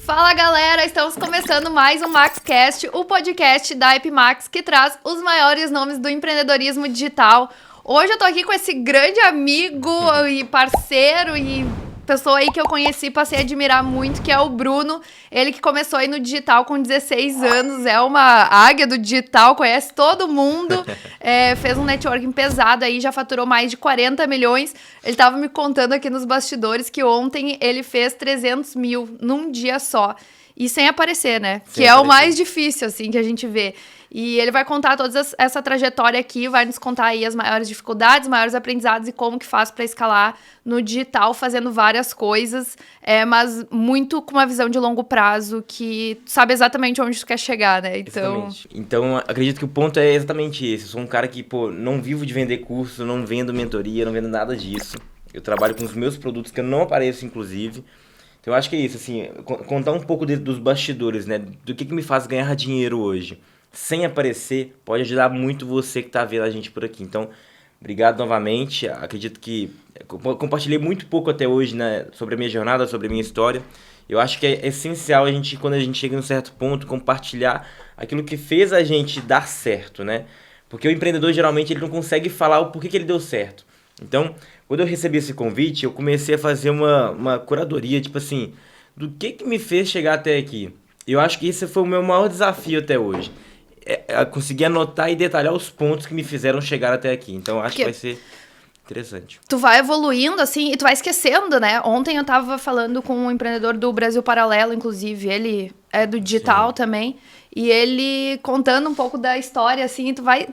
Fala galera, estamos começando mais um MaxCast, o podcast da Epimax que traz os maiores nomes do empreendedorismo digital. Hoje eu tô aqui com esse grande amigo e parceiro e pessoa aí que eu conheci, passei a admirar muito, que é o Bruno. Ele que começou aí no digital com 16 anos, é uma águia do digital, conhece todo mundo, fez um networking pesado aí, já faturou mais de 40 milhões. Ele tava me contando aqui nos bastidores que ontem ele fez 300 mil num dia só. E sem aparecer, né? Sem que aparecer. É o mais difícil, assim, que a gente vê. E ele vai contar toda essa trajetória aqui, vai nos contar aí as maiores dificuldades, maiores aprendizados e como que faz para escalar no digital, fazendo várias coisas, mas muito com uma visão de longo prazo, que sabe exatamente onde tu quer chegar, né? Então, acredito que o ponto é exatamente esse. Eu sou um cara que, não vivo de vender curso, não vendo mentoria, não vendo nada disso. Eu trabalho com os meus produtos, que eu não apareço, inclusive. Então, eu acho que é isso, assim, contar um pouco dos bastidores, né? Do que me faz ganhar dinheiro hoje. Sem aparecer, pode ajudar muito você que está vendo a gente por aqui. Então, obrigado novamente. Acredito que compartilhei muito pouco até hoje, né, sobre a minha jornada, sobre a minha história. Eu acho que é essencial quando a gente chega em um certo ponto, compartilhar aquilo que fez a gente dar certo, né? Porque o empreendedor, geralmente, ele não consegue falar o porquê que ele deu certo. Então, quando eu recebi esse convite, eu comecei a fazer uma curadoria, tipo assim, do que me fez chegar até aqui. Eu acho que esse foi o meu maior desafio até hoje. Conseguir anotar e detalhar os pontos que me fizeram chegar até aqui. Então, acho que vai ser interessante. Tu vai evoluindo, assim, e tu vai esquecendo, né? Ontem eu tava falando com um empreendedor do Brasil Paralelo, inclusive, ele é do digital também, e ele contando um pouco da história, assim, tu vai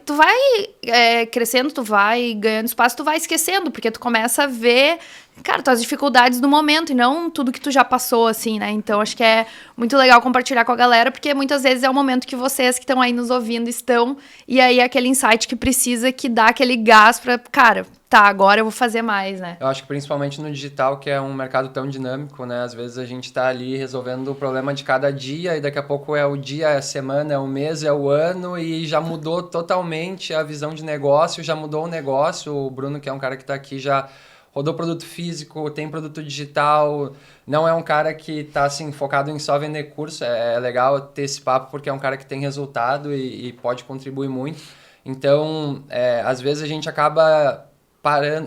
crescendo, tu vai ganhando espaço, tu vai esquecendo, porque tu começa a ver, cara, tuas dificuldades do momento e não tudo que tu já passou, assim, né? Então, acho que é muito legal compartilhar com a galera, porque muitas vezes é o momento que vocês que estão aí nos ouvindo estão, e aí é aquele insight que precisa, que dá aquele gás pra, cara, tá, agora eu vou fazer mais, né? Eu acho que principalmente no digital, que é um mercado tão dinâmico, né? Às vezes a gente tá ali resolvendo o problema de cada dia e daqui a pouco é o dia, é a semana, é o mês, é o ano e já mudou totalmente a visão de negócio, já mudou o negócio. O Bruno, que é um cara que tá aqui, já rodou produto físico, tem produto digital, não é um cara que tá assim, focado em só vender curso. É legal ter esse papo porque é um cara que tem resultado e pode contribuir muito. Então, às vezes a gente acaba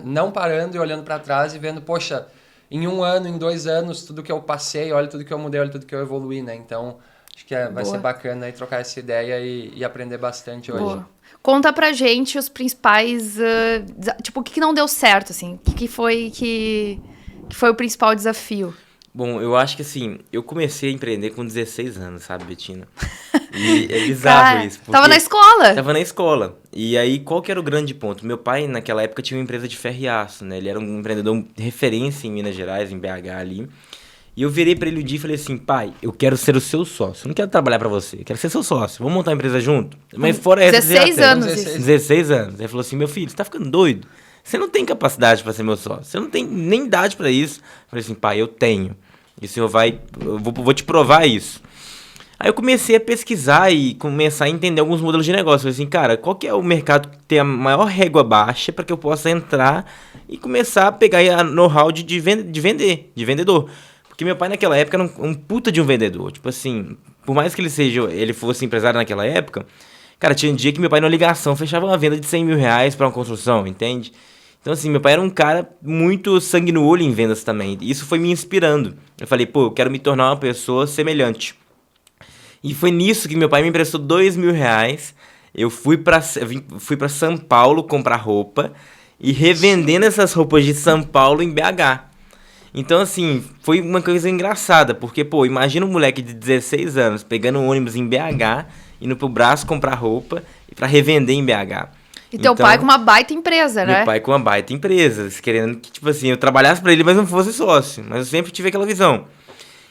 não parando e olhando para trás e vendo, poxa, em 1 ano, em 2 anos, tudo que eu passei, olha tudo que eu mudei, olha tudo que eu evoluí, né? Então, acho que vai ser bacana aí trocar essa ideia e aprender bastante hoje. Boa. Conta pra gente os principais, tipo, o que não deu certo, assim? O que foi o principal desafio? Bom, eu acho que assim, eu comecei a empreender com 16 anos, sabe, Betina? E é bizarro isso. Tava na escola? Tava na escola. E aí, qual que era o grande ponto? Meu pai, naquela época, tinha uma empresa de ferro e aço, né? Ele era um empreendedor de referência em Minas Gerais, em BH ali. E eu virei pra ele um dia e falei assim, pai, eu quero ser o seu sócio. Eu não quero trabalhar pra você, eu quero ser seu sócio. Vamos montar uma empresa junto? Mas fora essa... 16 anos. 16 anos. Ele falou assim, meu filho, você tá ficando doido? Você não tem capacidade pra ser meu sócio. Você não tem nem idade pra isso. Eu falei assim, pai, eu tenho. E o senhor eu vou te provar isso. Aí eu comecei a pesquisar e começar a entender alguns modelos de negócio. Eu falei assim, cara, qual que é o mercado que tem a maior régua baixa para que eu possa entrar e começar a pegar a know-how de vendedor. Porque meu pai naquela época era um puta de um vendedor. Tipo assim, por mais que ele fosse empresário naquela época, cara, tinha um dia que meu pai na ligação fechava uma venda de 100 mil reais para uma construção, entende? Então, assim, meu pai era um cara muito sangue no olho em vendas também. Isso foi me inspirando. Eu falei, eu quero me tornar uma pessoa semelhante. E foi nisso que meu pai me emprestou 2 mil reais. Eu fui pra São Paulo comprar roupa e revendendo essas roupas de São Paulo em BH. Então, assim, foi uma coisa engraçada. Porque, imagina um moleque de 16 anos pegando um ônibus em BH, indo pro braço comprar roupa pra revender em BH. E teu pai com uma baita empresa, né? Meu pai com uma baita empresa, querendo que, tipo assim, eu trabalhasse pra ele, mas não fosse sócio. Mas eu sempre tive aquela visão.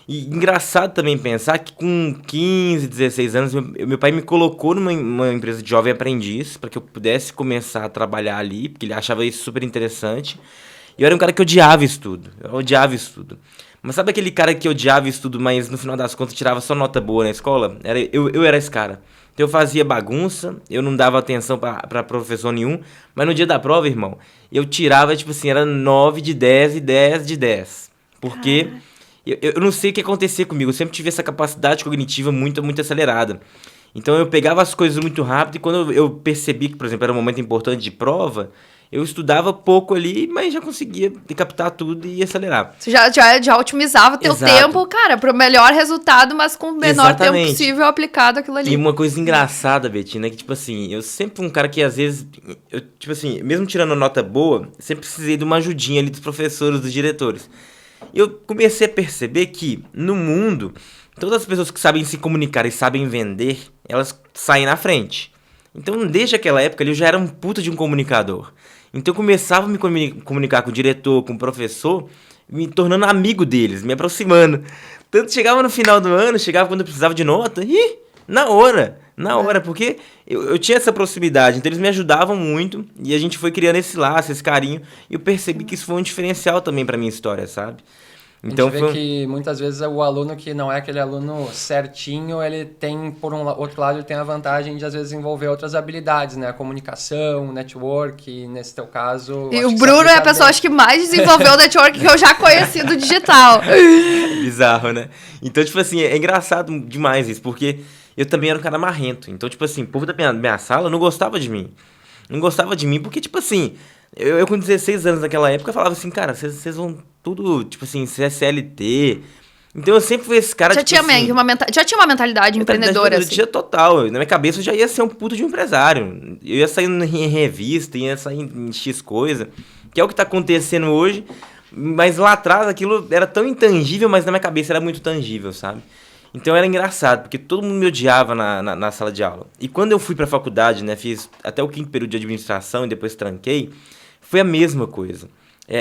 E engraçado também pensar que com 15, 16 anos, meu pai me colocou numa empresa de jovem aprendiz, para que eu pudesse começar a trabalhar ali, porque ele achava isso super interessante. E eu era um cara que odiava estudo. Eu odiava estudo. Mas sabe aquele cara que odiava estudo, mas no final das contas tirava só nota boa na escola? Eu era esse cara. Então eu fazia bagunça, eu não dava atenção pra professor nenhum, mas no dia da prova, irmão, eu tirava, tipo assim, era 9 de 10 e 10 de 10. Porque Eu não sei o que acontecia comigo, eu sempre tive essa capacidade cognitiva muito, muito acelerada. Então eu pegava as coisas muito rápido e quando eu percebi que, por exemplo, era um momento importante de prova, eu estudava pouco ali, mas já conseguia captar tudo e acelerar. Você já otimizava o teu Exato. tempo, cara, pro melhor resultado, mas com o menor tempo Exatamente. possível aplicado aquilo ali. E uma coisa engraçada, Betina, é que, tipo assim, eu sempre fui um cara que, às vezes, tipo assim, mesmo tirando nota boa, sempre precisei de uma ajudinha ali dos professores, dos diretores. E eu comecei a perceber que, no mundo, todas as pessoas que sabem se comunicar e sabem vender, elas saem na frente. Então, desde aquela época ali, eu já era um puta de um comunicador. Então, eu começava a me comunicar com o diretor, com o professor, me tornando amigo deles, me aproximando. Tanto chegava no final do ano, chegava quando eu precisava de nota, e na hora, porque eu tinha essa proximidade, então eles me ajudavam muito, e a gente foi criando esse laço, esse carinho, e eu percebi que isso foi um diferencial também pra minha história, sabe? Então, a gente vê que muitas vezes o aluno que não é aquele aluno certinho, ele tem, por outro lado, ele tem a vantagem de às vezes desenvolver outras habilidades, né? A comunicação, network, e nesse teu caso... E o Bruno é a pessoa, acho que mais desenvolveu o network que eu já conheci do digital. Bizarro, né? Então, tipo assim, é engraçado demais isso, porque eu também era um cara marrento. Então, tipo assim, o povo da minha sala não gostava de mim. Não gostava de mim porque, tipo assim, eu com 16 anos naquela época, falava assim, cara, vocês vão tudo, tipo assim, ser CLT. Então eu sempre fui esse cara, Já tinha uma mentalidade empreendedora, assim. Tinha total. Na minha cabeça eu já ia ser um puto de um empresário. Eu ia sair em revista, ia sair em X coisa, que é o que tá acontecendo hoje. Mas lá atrás aquilo era tão intangível, mas na minha cabeça era muito tangível, sabe? Então era engraçado, porque todo mundo me odiava na sala de aula. E quando eu fui pra faculdade, né, fiz até o 5º período de administração e depois tranquei, foi a mesma coisa.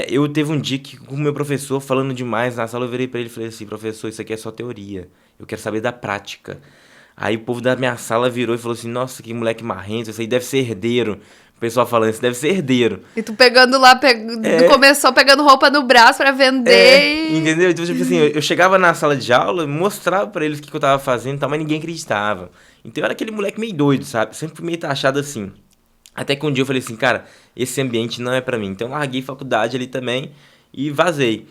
Eu teve um dia que com o meu professor falando demais na sala, eu virei pra ele e falei assim, professor, isso aqui é só teoria, eu quero saber da prática. Aí o povo da minha sala virou e falou assim, nossa, que moleque marrento, isso aí deve ser herdeiro. O pessoal falando, isso deve ser herdeiro. E tu pegando lá, começou pegando roupa no braço pra vender Entendeu? Então, tipo assim, eu chegava na sala de aula, mostrava pra eles o que eu tava fazendo e tal, mas ninguém acreditava. Então eu era aquele moleque meio doido, sabe? Sempre fui meio taxado assim. Até que um dia eu falei assim, cara, esse ambiente não é pra mim. Então eu larguei faculdade ali também e vazei.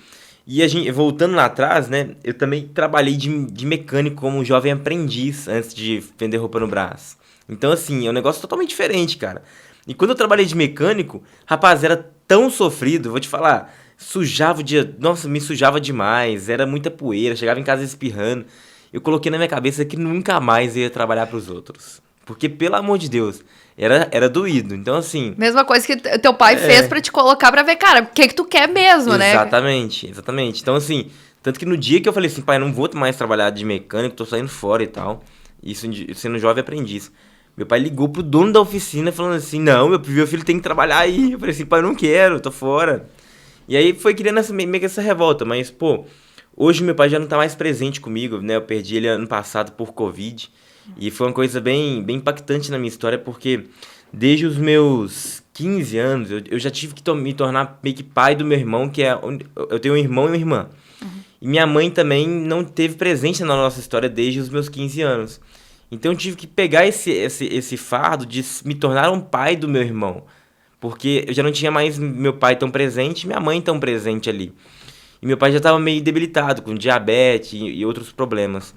E a gente, voltando lá atrás, né, eu também trabalhei de mecânico como jovem aprendiz antes de vender roupa no braço. Então assim, é um negócio totalmente diferente, cara. E quando eu trabalhei de mecânico, rapaz, era tão sofrido, vou te falar, sujava o dia, nossa, me sujava demais, era muita poeira, chegava em casa espirrando. Eu coloquei na minha cabeça que nunca mais eu ia trabalhar pros outros. Porque, pelo amor de Deus, era doído. Então, assim... Mesma coisa que teu pai fez pra te colocar pra ver, cara, o que tu quer mesmo, exatamente, né? Exatamente. Então, assim, tanto que no dia que eu falei assim, pai, não vou mais trabalhar de mecânico, tô saindo fora e tal, isso sendo jovem aprendiz. Meu pai ligou pro dono da oficina falando assim, não, meu filho tem que trabalhar aí. Eu falei assim, pai, eu não quero, tô fora. E aí foi criando meio que essa revolta, mas, pô, hoje meu pai já não tá mais presente comigo, né? Eu perdi ele ano passado por Covid. E foi uma coisa bem, bem impactante na minha história, porque desde os meus 15 anos, eu já tive que me tornar meio que pai do meu irmão, eu tenho um irmão e uma irmã. Uhum. E minha mãe também não teve presente na nossa história desde os meus 15 anos. Então eu tive que pegar esse fardo de me tornar um pai do meu irmão. Porque eu já não tinha mais meu pai tão presente, minha mãe tão presente ali. E meu pai já estava meio debilitado, com diabetes e outros problemas.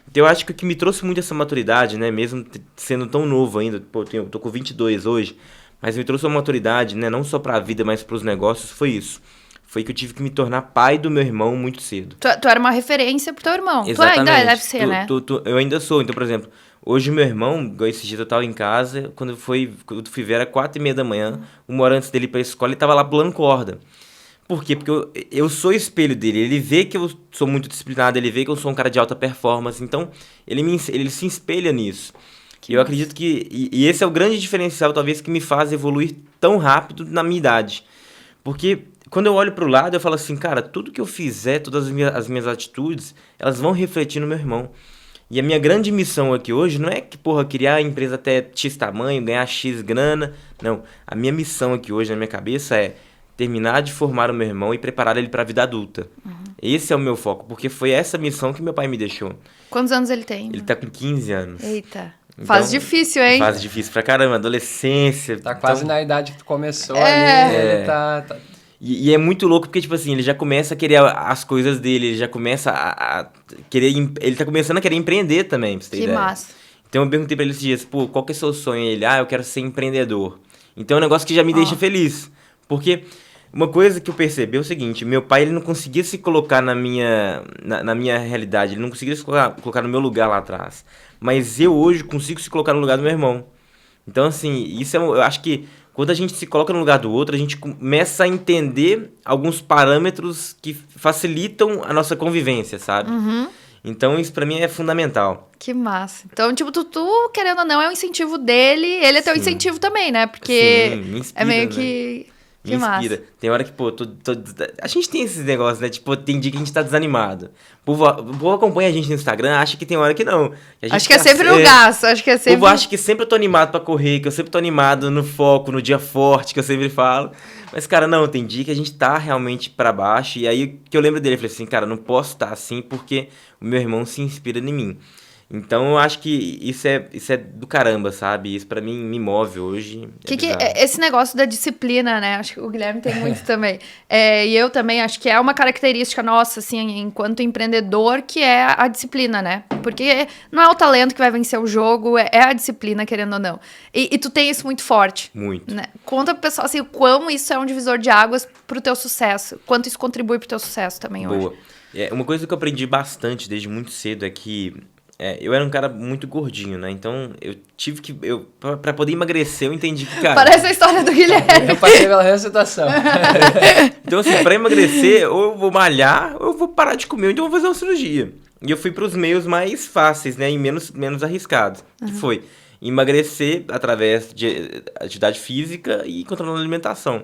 Então eu acho que o que me trouxe muito essa maturidade, né, mesmo sendo tão novo ainda, pô, eu tô com 22 hoje, mas me trouxe uma maturidade, né, não só pra vida, mas pros negócios, foi isso. Foi que eu tive que me tornar pai do meu irmão muito cedo. Tu era uma referência pro teu irmão. Exatamente. Tu ainda deve ser, né? Eu ainda sou. Então, por exemplo, hoje meu irmão, igual esse dia eu tava em casa, quando eu fui ver era 4h30 da manhã, 1 hora antes dele ir pra escola, ele tava lá pulando corda. Por quê? Porque eu sou espelho dele, ele vê que eu sou muito disciplinado, ele vê que eu sou um cara de alta performance, então ele se espelha nisso. E eu acredito que... E esse é o grande diferencial, talvez, que me faz evoluir tão rápido na minha idade. Porque quando eu olho pro lado, eu falo assim, cara, tudo que eu fizer, todas as minhas atitudes, elas vão refletir no meu irmão. E a minha grande missão aqui hoje não é que, criar a empresa até X tamanho, ganhar X grana. Não, a minha missão aqui hoje na minha cabeça é terminar de formar o meu irmão e preparar ele para a vida adulta. Uhum. Esse é o meu foco, porque foi essa missão que meu pai me deixou. Quantos anos ele tem? Ele tá com 15 anos. Eita. Fase difícil, hein? Fase difícil pra caramba, adolescência. Tá quase na idade que tu começou ali, ele tá... E é muito louco porque, tipo assim, ele já começa a querer as coisas dele, ele já começa a querer... Ele tá começando a querer empreender também, pra você ter Que ideia. massa. Então eu perguntei pra ele esses dias, pô, qual que é o seu sonho? Ele, eu quero ser empreendedor. Então é um negócio que já me deixa feliz. Porque uma coisa que eu percebi é o seguinte, meu pai, ele não conseguia se colocar na minha realidade, ele não conseguia se colocar no meu lugar lá atrás. Mas eu hoje consigo se colocar no lugar do meu irmão. Então, assim, isso eu acho que quando a gente se coloca no lugar do outro, a gente começa a entender alguns parâmetros que facilitam a nossa convivência, sabe? Então, isso pra mim é fundamental. Que massa. Então, tipo, tu, querendo ou não, é um incentivo dele, ele é teu incentivo também, né? Porque Sim, me inspira, é meio né? que... Me Que inspira. massa. Tem hora que, pô, a gente tem esses negócios, né? Tipo, tem dia que a gente tá desanimado. O povo acompanha a gente no Instagram, acha que tem hora que não. A gente Acho que é tá sempre no gasto, acho que é O sempre... povo acha que sempre eu tô animado pra correr, que eu sempre tô animado no foco, no dia forte, que eu sempre falo. Mas, cara, não, tem dia que a gente tá realmente pra baixo. E aí, o que eu lembro dele, eu falei assim, cara, não posso estar assim porque o meu irmão se inspira em mim. Então, eu acho que isso é do caramba, sabe? Isso pra mim me move hoje. Esse negócio da disciplina, né? Acho que o Guilherme tem muito também. E eu também acho que é uma característica nossa, assim, enquanto empreendedor, que é a disciplina, né? Porque não é o talento que vai vencer o jogo, é a disciplina, querendo ou não. E tu tem isso muito forte. Muito. Né? Conta pro pessoal, assim, o quão isso é um divisor de águas pro teu sucesso. Quanto isso contribui pro teu sucesso também hoje. Boa. Uma coisa que eu aprendi bastante desde muito cedo é que eu era um cara muito gordinho, né? Então, eu tive que... Pra poder emagrecer, eu entendi que, cara... Parece a história do Guilherme. Eu passei pela mesma situação. Então, assim, pra emagrecer, ou eu vou malhar, ou eu vou parar de comer, ou então eu vou fazer uma cirurgia. E eu fui pros meios mais fáceis, né? E menos arriscados. Que foi emagrecer através de atividade física e controlando a alimentação.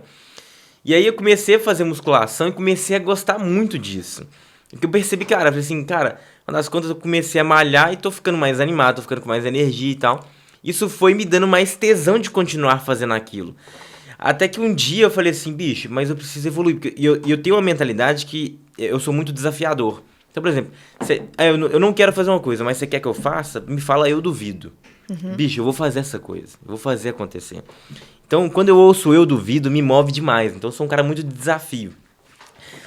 E aí eu comecei a fazer musculação e comecei a gostar muito disso. Porque eu percebi, cara, eu falei assim, cara, uma das contas eu comecei a malhar e tô ficando mais animado, tô ficando com mais energia e tal. Isso foi me dando mais tesão de continuar fazendo aquilo. Até que um dia eu falei assim, bicho, mas eu preciso evoluir. Porque eu tenho uma mentalidade que eu sou muito desafiador. Então, por exemplo, eu não quero fazer uma coisa, mas você quer que eu faça? Me fala, eu duvido. Bicho, eu vou fazer essa coisa, eu vou fazer acontecer. Então, quando eu ouço eu duvido, me move demais. Então, eu sou um cara muito de desafio.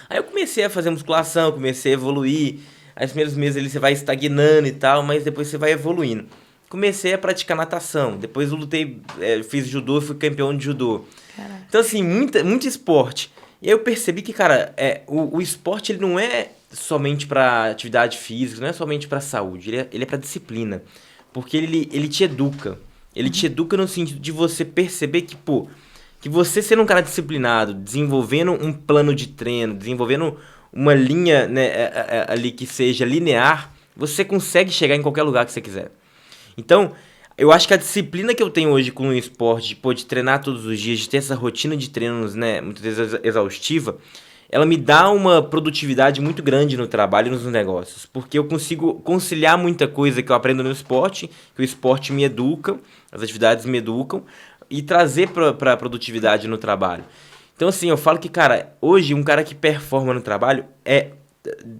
Aí eu comecei a fazer musculação, comecei a evoluir. Aí os primeiros meses ali você vai estagnando e tal, mas depois você vai evoluindo. Comecei a praticar natação, depois eu lutei, fiz judô, fui campeão de judô. Caraca. Então assim, muito esporte. E aí eu percebi que, cara, o esporte ele não é somente pra atividade física, não é somente pra saúde, ele é pra disciplina. Porque ele te educa. Ele te educa no sentido de você perceber que, pô, que você sendo um cara disciplinado, desenvolvendo um plano de treino, desenvolvendo uma linha, né, ali que seja linear, você consegue chegar em qualquer lugar que você quiser. Então, eu acho que a disciplina que eu tenho hoje com o esporte, de treinar todos os dias, de ter essa rotina de treinos, né, muitas vezes exaustiva, ela me dá uma produtividade muito grande no trabalho e nos negócios, porque eu consigo conciliar muita coisa que eu aprendo no esporte, que o esporte me educa, as atividades me educam, e trazer para a produtividade no trabalho. Então, assim, eu falo que, cara, hoje um cara que performa no trabalho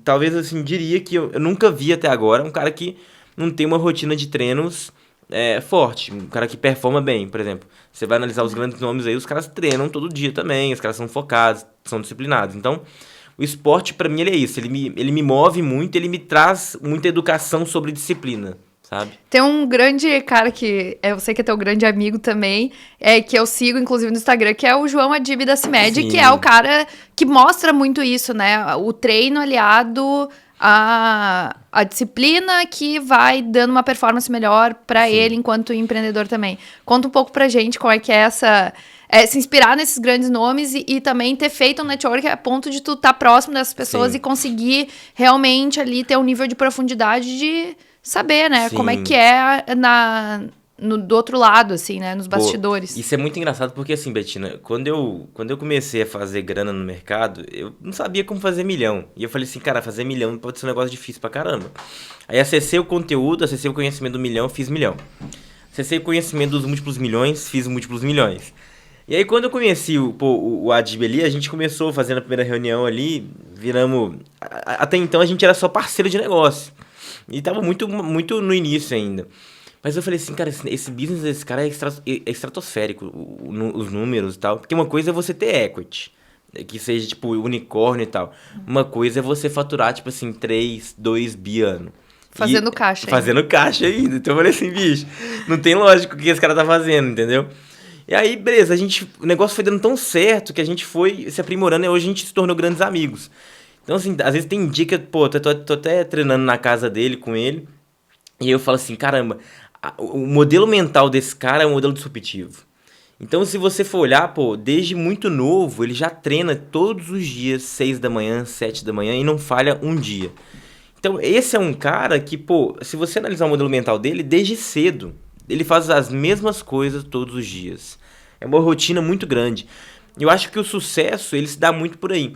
talvez, assim, diria que eu nunca vi até agora um cara que não tem uma rotina de treinos forte, um cara que performa bem, por exemplo. Você vai analisar os grandes nomes aí, os caras treinam todo dia também, os caras são focados, são disciplinados. Então, o esporte, pra mim, ele é isso, ele me move muito, ele me traz muita educação sobre disciplina. Sabe? Tem um grande cara que eu sei que é teu grande amigo também, que eu sigo, inclusive, no Instagram, que é o João Adib da CIMED, que é o cara que mostra muito isso, né? O treino aliado à disciplina que vai dando uma performance melhor para ele enquanto empreendedor também. Conta um pouco pra gente como é que é essa... se inspirar nesses grandes nomes e também ter feito um network a ponto de tu estar próximo dessas pessoas e conseguir realmente ali ter um nível de profundidade de... saber, né? Sim. Como é que é do outro lado, assim, né? Nos bastidores. Isso é muito engraçado porque, assim, Betina, quando eu comecei a fazer grana no mercado, eu não sabia como fazer milhão. E eu falei assim, cara, fazer milhão pode ser um negócio difícil pra caramba. Aí acessei o conteúdo, acessei o conhecimento do milhão, fiz milhão. Acessei o conhecimento dos múltiplos milhões, fiz múltiplos milhões. E aí, quando eu conheci o Adib ali, a gente começou fazendo a primeira reunião ali, viramos... Até então, a gente era só parceiro de negócio. E tava muito no início ainda. Mas eu falei assim, cara, esse business desse cara é estratosférico, os números e tal. Porque uma coisa é você ter equity. que seja, tipo, unicórnio e tal. Uma coisa é você faturar, tipo assim, 3, 2 bi ano. Fazendo caixa. Fazendo caixa ainda. Então eu falei assim, bicho, não tem lógica o que esse cara tá fazendo, entendeu? E aí, beleza, o negócio foi dando tão certo que a gente foi se aprimorando e hoje a gente se tornou grandes amigos. Então, assim, às vezes tem dia que, pô, tô até treinando na casa dele, com ele, e eu falo assim, caramba, o modelo mental desse cara é um modelo disruptivo. Então, se você for olhar, pô, desde muito novo, ele já treina todos os dias, 6 da manhã, 7 da manhã, e não falha um dia. Então, esse é um cara que, pô, se você analisar o modelo mental dele, desde cedo, ele faz as mesmas coisas todos os dias. É uma rotina muito grande. Eu acho que o sucesso, ele se dá muito por aí.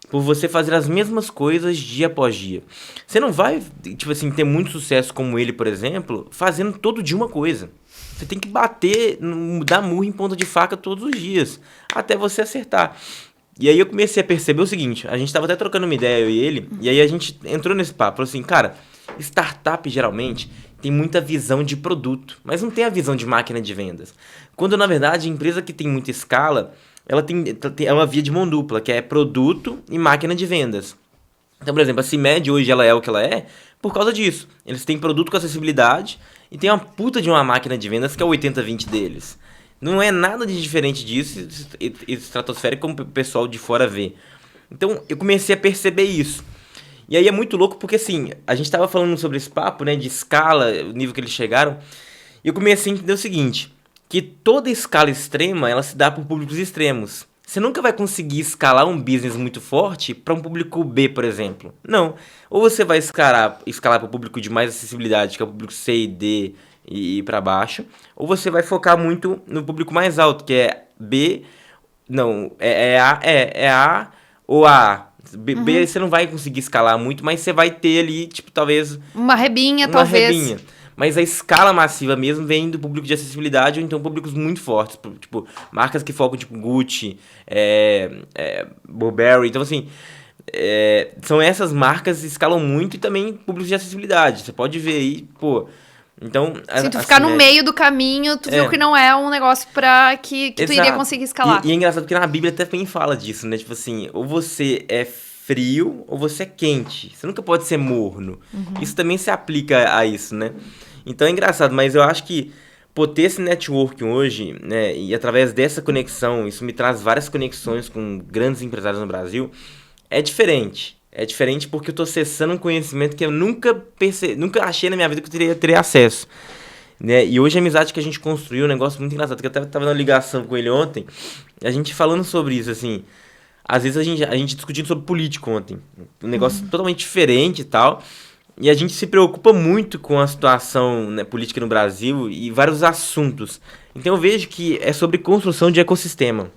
Por você fazer as mesmas coisas dia após dia. Você não vai, tipo assim, ter muito sucesso como ele, por exemplo, fazendo todo dia uma coisa. Você tem que bater, dar murro em ponta de faca todos os dias, até você acertar. E aí eu comecei a perceber o seguinte, a gente tava até trocando uma ideia, eu e ele, e aí a gente entrou nesse papo, falou assim, cara, startup geralmente tem muita visão de produto, mas não tem a visão de máquina de vendas. Quando, na verdade, a empresa que tem muita escala, ela é uma via de mão dupla, que é produto e máquina de vendas. Então, por exemplo, a CIMED hoje ela é o que ela é por causa disso. Eles têm produto com acessibilidade e tem uma puta de uma máquina de vendas que é o 80-20 deles. Não é nada de diferente disso, estratosférico, como o pessoal de fora vê. Então, eu comecei a perceber isso. E aí é muito louco porque, assim, a gente tava falando sobre esse papo, né, de escala, o nível que eles chegaram, e eu comecei a entender o seguinte, que toda escala extrema, ela se dá por públicos extremos. Você nunca vai conseguir escalar um business muito forte para um público B, por exemplo. Não. Ou você vai escalar para o público de mais acessibilidade, que é o público C e D e para baixo, ou você vai focar muito no público mais alto, que é B, não, é A ou A. B você não vai conseguir escalar muito, mas você vai ter ali, tipo, talvez... Uma rebinha, talvez. Mas a escala massiva mesmo vem do público de acessibilidade ou então públicos muito fortes. Tipo, marcas que focam, tipo, Gucci, Burberry. Então, assim, são essas marcas que escalam muito e também públicos de acessibilidade. Você pode ver aí, pô... Então, se tu ficar no meio do caminho, tu viu que não é um negócio pra que tu iria conseguir escalar. E é engraçado porque na Bíblia até também fala disso, né? Tipo assim, ou você é frio ou você é quente. Você nunca pode ser morno. Isso também se aplica a isso, né? Então é engraçado, mas eu acho que por ter esse networking hoje, né? E através dessa conexão, isso me traz várias conexões com grandes empresários no Brasil, é diferente. É diferente porque eu tô acessando um conhecimento que eu nunca achei na minha vida que eu teria acesso. Né? E hoje a amizade que a gente construiu é um negócio muito engraçado. Que eu tava numa ligação com ele ontem, a gente falando sobre isso, assim. Às vezes a gente discutindo sobre política ontem. Um negócio totalmente diferente e tal. E a gente se preocupa muito com a situação, né, política no Brasil e vários assuntos. Então eu vejo que é sobre construção de ecossistema.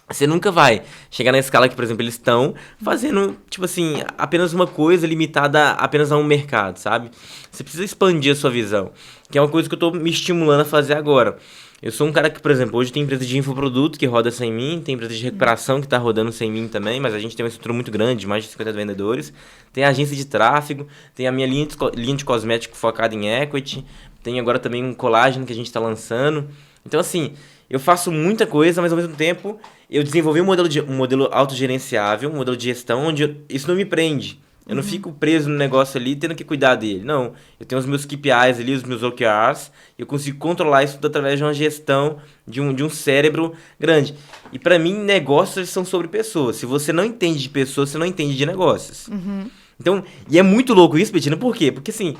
Você nunca vai chegar na escala que, por exemplo, eles estão fazendo, tipo assim, apenas uma coisa limitada apenas a um mercado, sabe? Você precisa expandir a sua visão, que é uma coisa que eu tô me estimulando a fazer agora. Eu sou um cara que, por exemplo, hoje tem empresa de infoproduto que roda sem mim, tem empresa de recuperação que tá rodando sem mim também, mas a gente tem uma estrutura muito grande, mais de 50 vendedores. Tem a agência de tráfego, tem a minha linha de cosmético focada em equity, tem agora também um colágeno que a gente tá lançando. Então, assim, eu faço muita coisa, mas ao mesmo tempo eu desenvolvi um modelo autogerenciável, um modelo de gestão, onde isso não me prende. Eu não fico preso no negócio ali, tendo que cuidar dele. Não, eu tenho os meus KPIs ali, os meus OKRs, eu consigo controlar isso tudo através de uma gestão, de um cérebro grande. E pra mim, negócios são sobre pessoas. Se você não entende de pessoas, você não entende de negócios. Então, e é muito louco isso, Betina, por quê? Porque assim,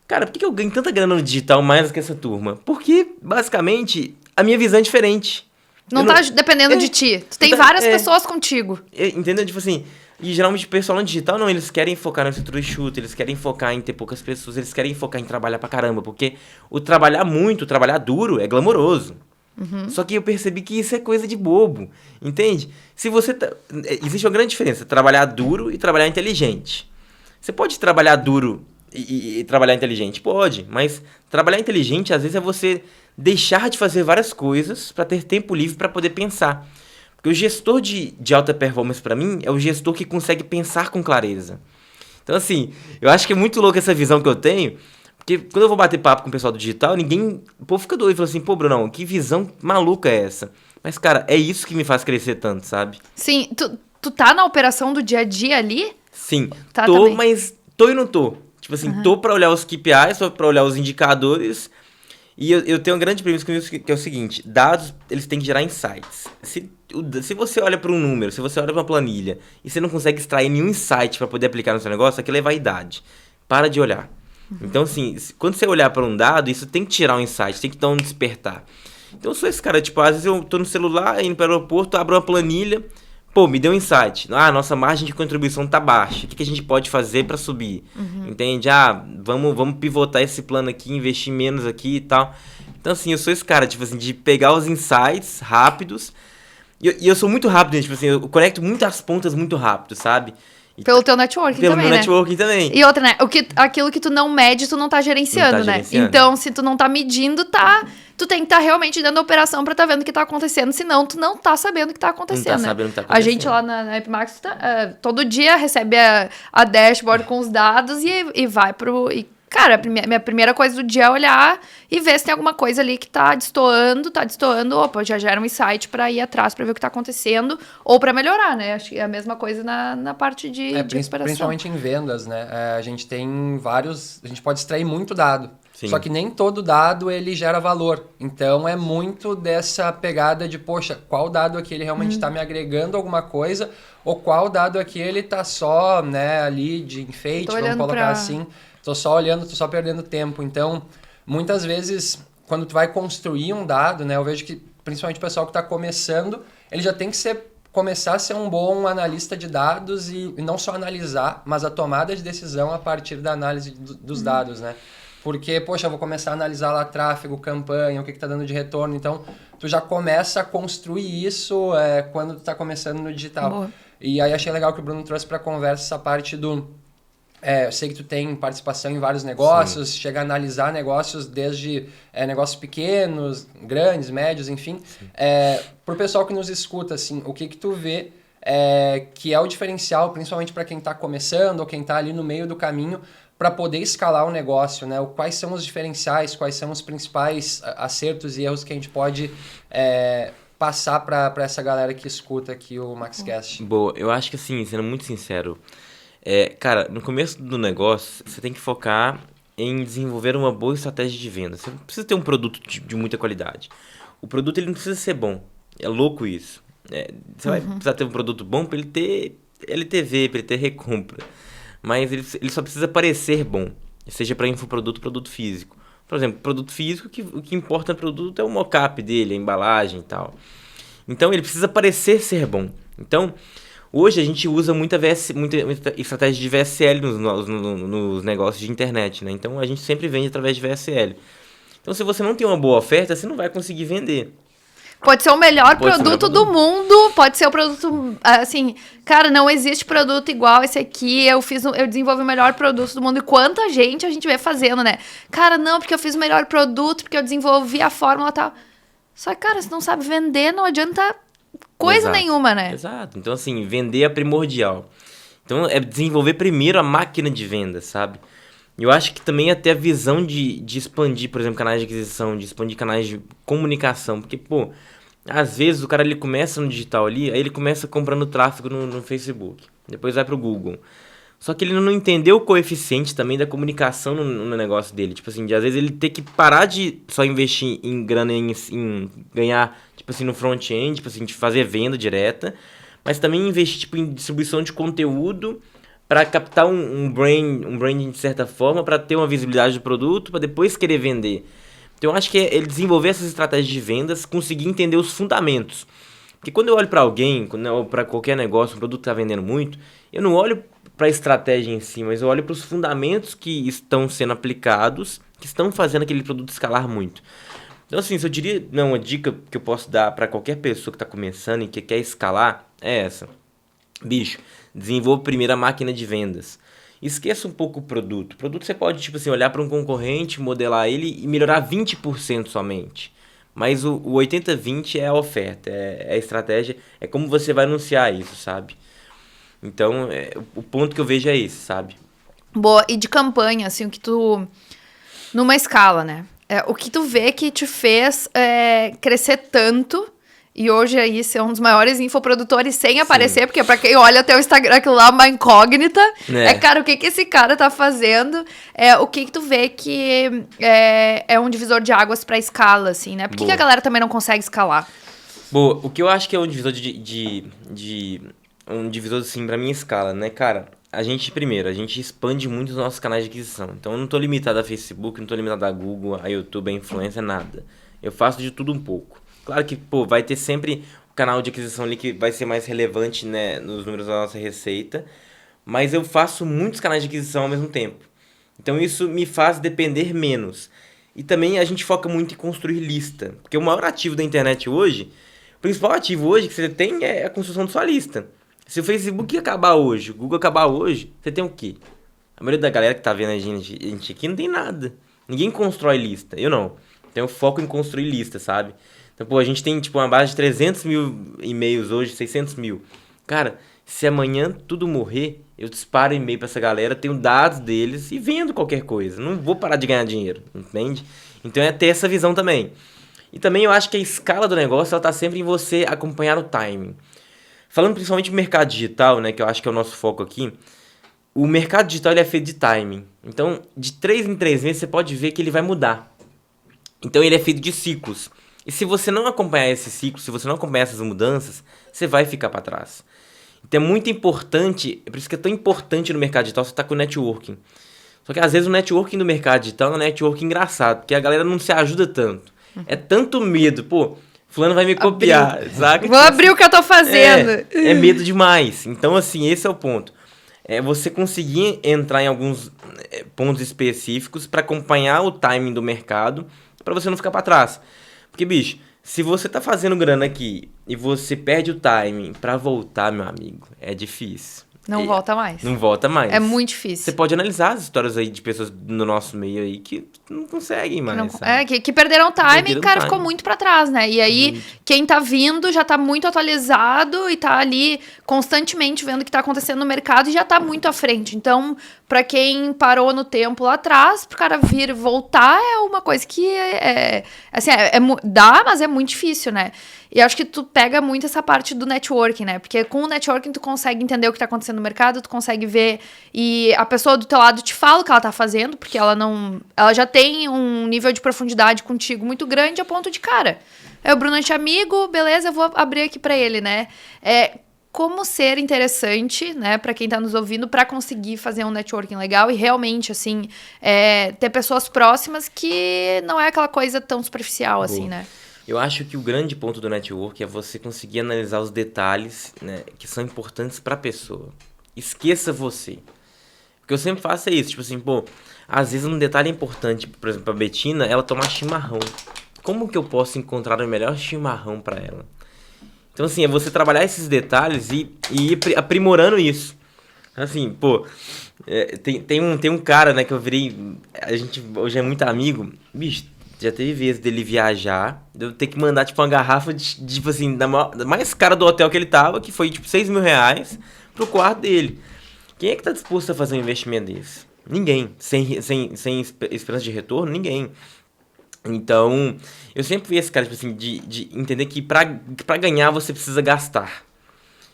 cara, por que eu ganho tanta grana no digital mais do que essa turma? Porque, basicamente, a minha visão é diferente. Não tá dependendo de ti. Tu tem várias pessoas contigo. Entendeu? Tipo assim, e geralmente o pessoal no digital, não, eles querem focar no estrutura enxuta, eles querem focar em ter poucas pessoas, eles querem focar em trabalhar pra caramba, porque o trabalhar muito, o trabalhar duro é glamouroso. Só que eu percebi que isso é coisa de bobo, entende? Se você existe uma grande diferença, trabalhar duro e trabalhar inteligente. Você pode trabalhar duro e trabalhar inteligente? Pode, mas trabalhar inteligente às vezes é você deixar de fazer várias coisas para ter tempo livre para poder pensar. Porque o gestor de alta performance para mim é o gestor que consegue pensar com clareza. Então assim, eu acho que é muito louco essa visão que eu tenho, porque quando eu vou bater papo com o pessoal do digital, o povo fica doido e fala assim, pô, Brunão, que visão maluca é essa? Mas cara, é isso que me faz crescer tanto, sabe? Sim, tu tá na operação do dia a dia ali? Sim, Tá, tô, também. mas tô e não tô. Tipo assim, tô pra olhar os KPIs, tô pra olhar os indicadores. E eu tenho uma grande premissa com isso, que é o seguinte: dados, eles têm que gerar insights. Se você olha para um número, se você olha para uma planilha e você não consegue extrair nenhum insight para poder aplicar no seu negócio, aquilo é vaidade. Para de olhar. Então, assim, quando você olhar para um dado, isso tem que tirar um insight, tem que dar um despertar. Então, eu sou esse cara, tipo, às vezes eu tô no celular, indo para o aeroporto, abro uma planilha, pô, me deu um insight. Ah, nossa margem de contribuição tá baixa. O que a gente pode fazer para subir? Entende? Ah, vamos pivotar esse plano aqui, investir menos aqui e tal. Então, assim, eu sou esse cara, tipo assim, de pegar os insights rápidos. E eu sou muito rápido, tipo assim, eu conecto muitas pontas muito rápido, sabe? Pelo teu networking Pelo também, meu né? networking também. E outra, né? Aquilo que tu não mede, tu não tá gerenciando, Não tá né? gerenciando. Então, se tu não tá medindo, tu tem que estar realmente dentro da operação pra tá vendo o que tá acontecendo. Senão, tu não tá sabendo o que tá acontecendo, né? sabendo o que tá A acontecendo. gente lá na Epimax, todo dia recebe a dashboard com os dados e vai pro... Cara, minha primeira coisa do dia é olhar e ver se tem alguma coisa ali que tá destoando, opa, já gera um insight pra ir atrás pra ver o que tá acontecendo ou pra melhorar, né? Acho que é a mesma coisa na parte de operação. Principalmente em vendas, né? A gente tem vários... A gente pode extrair muito dado. Sim. Só que nem todo dado, ele gera valor. Então, é muito dessa pegada de, poxa, qual dado aqui ele realmente está me agregando alguma coisa ou qual dado aqui ele tá só, né, ali de enfeite, Tô vamos olhando colocar assim. Tô só olhando, tô só perdendo tempo. Então, muitas vezes, quando tu vai construir um dado, né, eu vejo que, principalmente o pessoal que está começando, ele já tem que começar a ser um bom analista de dados e não só analisar, mas a tomada de decisão a partir da análise dos dados, né? Porque, poxa, eu vou começar a analisar lá tráfego, campanha, o que está dando de retorno. Então, tu já começa a construir isso quando tu está começando no digital. Boa. E aí achei legal que o Bruno trouxe para a conversa essa parte do... eu sei que tu tem participação em vários negócios, chega a analisar negócios desde negócios pequenos, grandes, médios, enfim. Para o pessoal que nos escuta, assim, o que tu vê que é o diferencial, principalmente para quem está começando ou quem está ali no meio do caminho, para poder escalar o negócio, né? Quais são os diferenciais, quais são os principais acertos e erros que a gente pode passar para essa galera que escuta aqui o MaxCast? Boa, eu acho que assim, sendo muito sincero, cara, no começo do negócio, você tem que focar em desenvolver uma boa estratégia de venda. Você precisa ter um produto de muita qualidade. O produto ele não precisa ser bom. É louco isso. Você vai precisar ter um produto bom para ele ter LTV, para ele ter recompra. Mas ele só precisa parecer bom. Seja para infoproduto, produto físico. Por exemplo, produto físico, o que importa no produto é o mockup dele, a embalagem e tal. Então, ele precisa parecer ser bom. Então, hoje a gente usa muita estratégia de VSL nos negócios de internet, né? Então, a gente sempre vende através de VSL. Então, se você não tem uma boa oferta, você não vai conseguir vender. Pode ser o melhor produto do mundo, pode ser o produto, assim, cara, não existe produto igual esse aqui, eu desenvolvi o melhor produto do mundo, e quanta gente a gente vê fazendo, né? Cara, não, porque eu fiz o melhor produto, porque eu desenvolvi a fórmula e tal. Só que, cara, se não sabe vender, não adianta coisa nenhuma, né? Exato, então assim, vender é primordial. Então, é desenvolver primeiro a máquina de venda, sabe? Eu acho que também é ter a visão de expandir, por exemplo, canais de aquisição, de expandir canais de comunicação. Porque, pô, às vezes o cara ele começa no digital ali, aí ele começa comprando tráfego no Facebook. Depois vai pro Google. Só que ele não entendeu o coeficiente também da comunicação no negócio dele. Tipo assim, às vezes ele tem que parar de só investir em grana, em ganhar, tipo assim, no front-end, tipo assim, de fazer venda direta. Mas também investir, tipo, em distribuição de conteúdo para captar um branding de certa forma, para ter uma visibilidade do produto, para depois querer vender. Então eu acho que é ele desenvolver essas estratégias de vendas, conseguir entender os fundamentos. Porque quando eu olho para alguém, para qualquer negócio, um produto que está vendendo muito, eu não olho para a estratégia em si, mas eu olho para os fundamentos que estão sendo aplicados, que estão fazendo aquele produto escalar muito. Então assim, se eu diria, uma dica que eu posso dar para qualquer pessoa que está começando e que quer escalar, é essa. Bicho, desenvolva primeiro a máquina de vendas. Esqueça um pouco o produto. O produto você pode, tipo assim, olhar para um concorrente, modelar ele e melhorar 20% somente. Mas o 80-20 é a oferta, é a estratégia, é como você vai anunciar isso, sabe? Então, o ponto que eu vejo é esse, sabe? Boa, e de campanha, assim, o que tu... Numa escala, né? O que tu vê que te fez crescer tanto e hoje aí ser um dos maiores infoprodutores sem aparecer, porque pra quem olha até o Instagram, aquilo lá é uma incógnita. Cara, o que esse cara tá fazendo? O que tu vê que é um divisor de águas pra escala, assim, né? Por que a galera também não consegue escalar? Boa, o que eu acho que é um divisor um divisor, assim, pra minha escala, né, cara? A gente expande muito os nossos canais de aquisição. Então, eu não tô limitado a Facebook, não tô limitado a Google, a YouTube, a influência, nada. Eu faço de tudo um pouco. Claro que, vai ter sempre o canal de aquisição ali que vai ser mais relevante, né, nos números da nossa receita. Mas eu faço muitos canais de aquisição ao mesmo tempo. Então, isso me faz depender menos. E também a gente foca muito em construir lista. Porque o maior ativo da internet hoje, o principal ativo hoje que você tem é a construção de sua lista. Se o Facebook acabar hoje, o Google acabar hoje, você tem o quê? A maioria da galera que tá vendo a gente aqui não tem nada. Ninguém constrói lista. Eu não. Então eu foco em construir lista, sabe? Então, a gente tem uma base de 300 mil e-mails hoje, 600 mil. Cara, se amanhã tudo morrer, eu disparo e-mail pra essa galera, tenho dados deles e vendo qualquer coisa. Não vou parar de ganhar dinheiro, entende? Então é ter essa visão também. E também eu acho que a escala do negócio, ela tá sempre em você acompanhar o timing. Falando principalmente do mercado digital, né, que eu acho que é o nosso foco aqui, o mercado digital ele é feito de timing. Então, de 3 em 3 meses, você pode ver que ele vai mudar. Então, ele é feito de ciclos. E se você não acompanhar esse ciclo, se você não acompanhar essas mudanças, você vai ficar para trás. Então, é muito importante, é por isso que é tão importante no mercado digital você estar com o networking. Só que, às vezes, o networking do mercado digital é um networking engraçado, porque a galera não se ajuda tanto. É tanto medo, fulano vai me copiar, sabe? Vou abrir o que eu tô fazendo. É medo demais. Então, assim, esse é o ponto. É você conseguir entrar em alguns pontos específicos para acompanhar o timing do mercado, para você não ficar para trás. Porque, bicho, se você tá fazendo grana aqui e você perde o timing para voltar, meu amigo, é difícil. Não volta mais. Não volta mais. É muito difícil. Você pode analisar as histórias aí de pessoas no nosso meio aí que não conseguem mais, sabe? Que perderam o timing e, cara, ficou muito pra trás, né? E aí, quem tá vindo já tá muito atualizado e tá ali constantemente vendo o que tá acontecendo no mercado e já tá muito à frente. Então, pra quem parou no tempo lá atrás, pro cara vir e voltar é uma coisa que dá, mas é muito difícil, né? E acho que tu pega muito essa parte do networking, né? Porque com o networking tu consegue entender o que tá acontecendo no mercado, tu consegue ver e a pessoa do teu lado te fala o que ela tá fazendo, porque ela já tem um nível de profundidade contigo muito grande a ponto de, cara, o Bruno é amigo, beleza, eu vou abrir aqui pra ele, né? Como ser interessante, né, pra quem tá nos ouvindo, pra conseguir fazer um networking legal e realmente, assim, ter pessoas próximas que não é aquela coisa tão superficial, assim, né? Eu acho que o grande ponto do network é você conseguir analisar os detalhes, né, que são importantes para a pessoa. Esqueça você. O que eu sempre faço é isso, tipo assim, às vezes um detalhe importante, por exemplo, pra Betina, ela tomar chimarrão. Como que eu posso encontrar o melhor chimarrão para ela? Então, assim, é você trabalhar esses detalhes e ir aprimorando isso. Assim, tem um cara, né, que eu virei, a gente hoje é muito amigo, bicho, já teve vezes dele viajar, de eu ter que mandar, tipo, uma garrafa de tipo assim, da mais cara do hotel que ele tava, que foi, tipo, 6 mil reais pro quarto dele. Quem é que tá disposto a fazer um investimento desse? Ninguém. Sem esperança de retorno, ninguém. Então, eu sempre vi esse cara, tipo assim, de entender que pra ganhar você precisa gastar.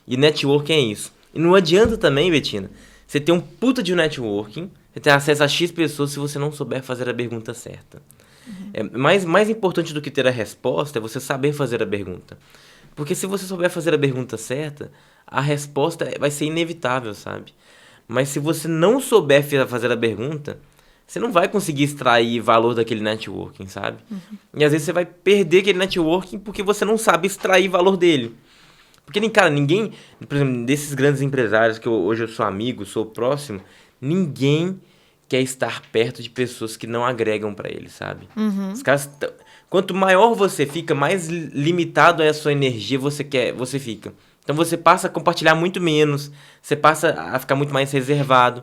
E networking é isso. E não adianta também, Betina, você ter um puta de networking, você ter acesso a X pessoas se você não souber fazer a pergunta certa. Mais importante do que ter a resposta é você saber fazer a pergunta. Porque se você souber fazer a pergunta certa, a resposta vai ser inevitável, sabe? Mas se você não souber fazer a pergunta, você não vai conseguir extrair valor daquele networking, sabe? E às vezes você vai perder aquele networking porque você não sabe extrair valor dele. Porque, cara, ninguém, por exemplo, desses grandes empresários que hoje eu sou amigo, sou próximo, ninguém quer estar perto de pessoas que não agregam pra ele, sabe? Os caras, quanto maior você fica, mais limitado é a sua energia você fica. Então você passa a compartilhar muito menos, você passa a ficar muito mais reservado,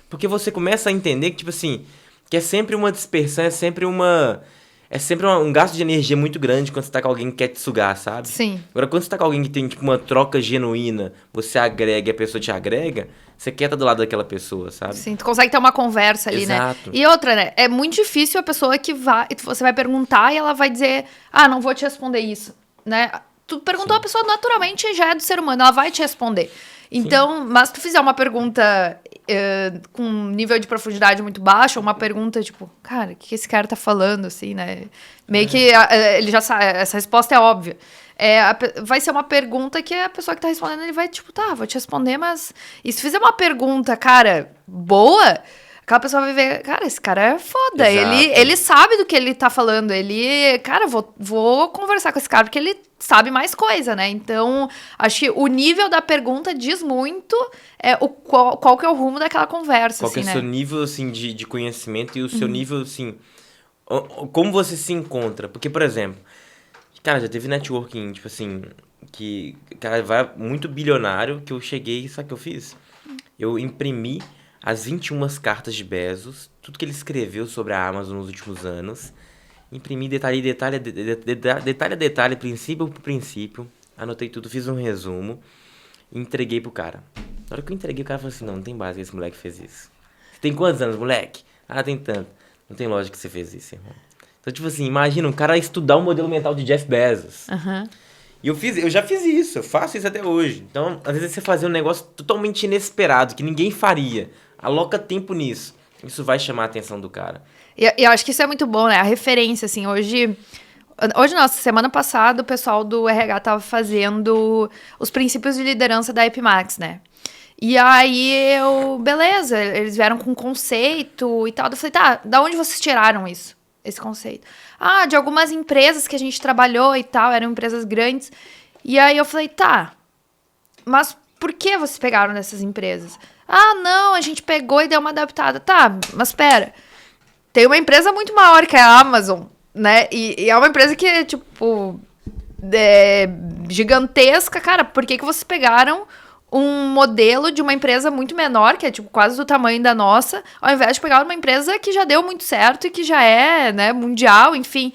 porque você começa a entender que, tipo assim, que é sempre uma dispersão, é sempre um gasto de energia muito grande quando você tá com alguém que quer te sugar, sabe? Sim. Agora, quando você tá com alguém que tem, tipo, uma troca genuína, você agrega e a pessoa te agrega, você quer estar do lado daquela pessoa, sabe? Sim, tu consegue ter uma conversa ali, Exato. né? E outra, né? É muito difícil a pessoa que você vai perguntar e ela vai dizer, não vou te responder isso, né? tu perguntou, a pessoa naturalmente já é do ser humano, ela vai te responder. Então, mas se tu fizer uma pergunta com um nível de profundidade muito baixo, ou uma pergunta tipo, cara, o que esse cara tá falando, assim, né? Meio que ele já sabe, essa resposta é óbvia. Vai ser uma pergunta que a pessoa que tá respondendo, ele vai tipo, tá, vou te responder, mas... E se fizer uma pergunta, cara, boa... Aquela pessoa vai ver, cara, esse cara é foda. Ele sabe do que ele tá falando. Cara, vou conversar com esse cara porque ele sabe mais coisa, né? Então, acho que o nível da pergunta diz muito qual que é o rumo daquela conversa. Qual assim, que é o né? seu nível, assim, de conhecimento e o seu nível, assim... Como você se encontra. Porque, por exemplo, cara, já teve networking, tipo assim, que cara vai muito bilionário, que eu cheguei, sabe o que eu fiz? Eu imprimi as 21 cartas de Bezos, tudo que ele escreveu sobre a Amazon nos últimos anos. Imprimi detalhe a detalhe, princípio por princípio. Anotei tudo, fiz um resumo e entreguei pro cara. Na hora que eu entreguei, o cara falou assim, não tem base que esse moleque fez isso. Você tem quantos anos, moleque? Ah, tem tanto. Não tem lógica que você fez isso, irmão. Então, tipo assim, imagina um cara estudar o modelo mental de Jeff Bezos. E eu já fiz isso, eu faço isso até hoje. Então, às vezes você fazer um negócio totalmente inesperado, que ninguém faria. Aloca tempo nisso. Isso vai chamar a atenção do cara. E eu acho que isso é muito bom, né? A referência, assim, hoje, nossa, semana passada, o pessoal do RH tava fazendo os princípios de liderança da Epimax, né? E aí beleza, eles vieram com um conceito e tal. Eu falei, tá, da onde vocês tiraram isso? Esse conceito? Ah, de algumas empresas que a gente trabalhou e tal, eram empresas grandes. E aí eu falei, tá, mas por que vocês pegaram dessas empresas? Ah, não, a gente pegou e deu uma adaptada. Tá, mas pera, tem uma empresa muito maior que a Amazon, né? E é uma empresa que é, tipo, gigantesca. Cara, por que vocês pegaram um modelo de uma empresa muito menor, que é tipo quase do tamanho da nossa, ao invés de pegar uma empresa que já deu muito certo e que já é, né, mundial, enfim.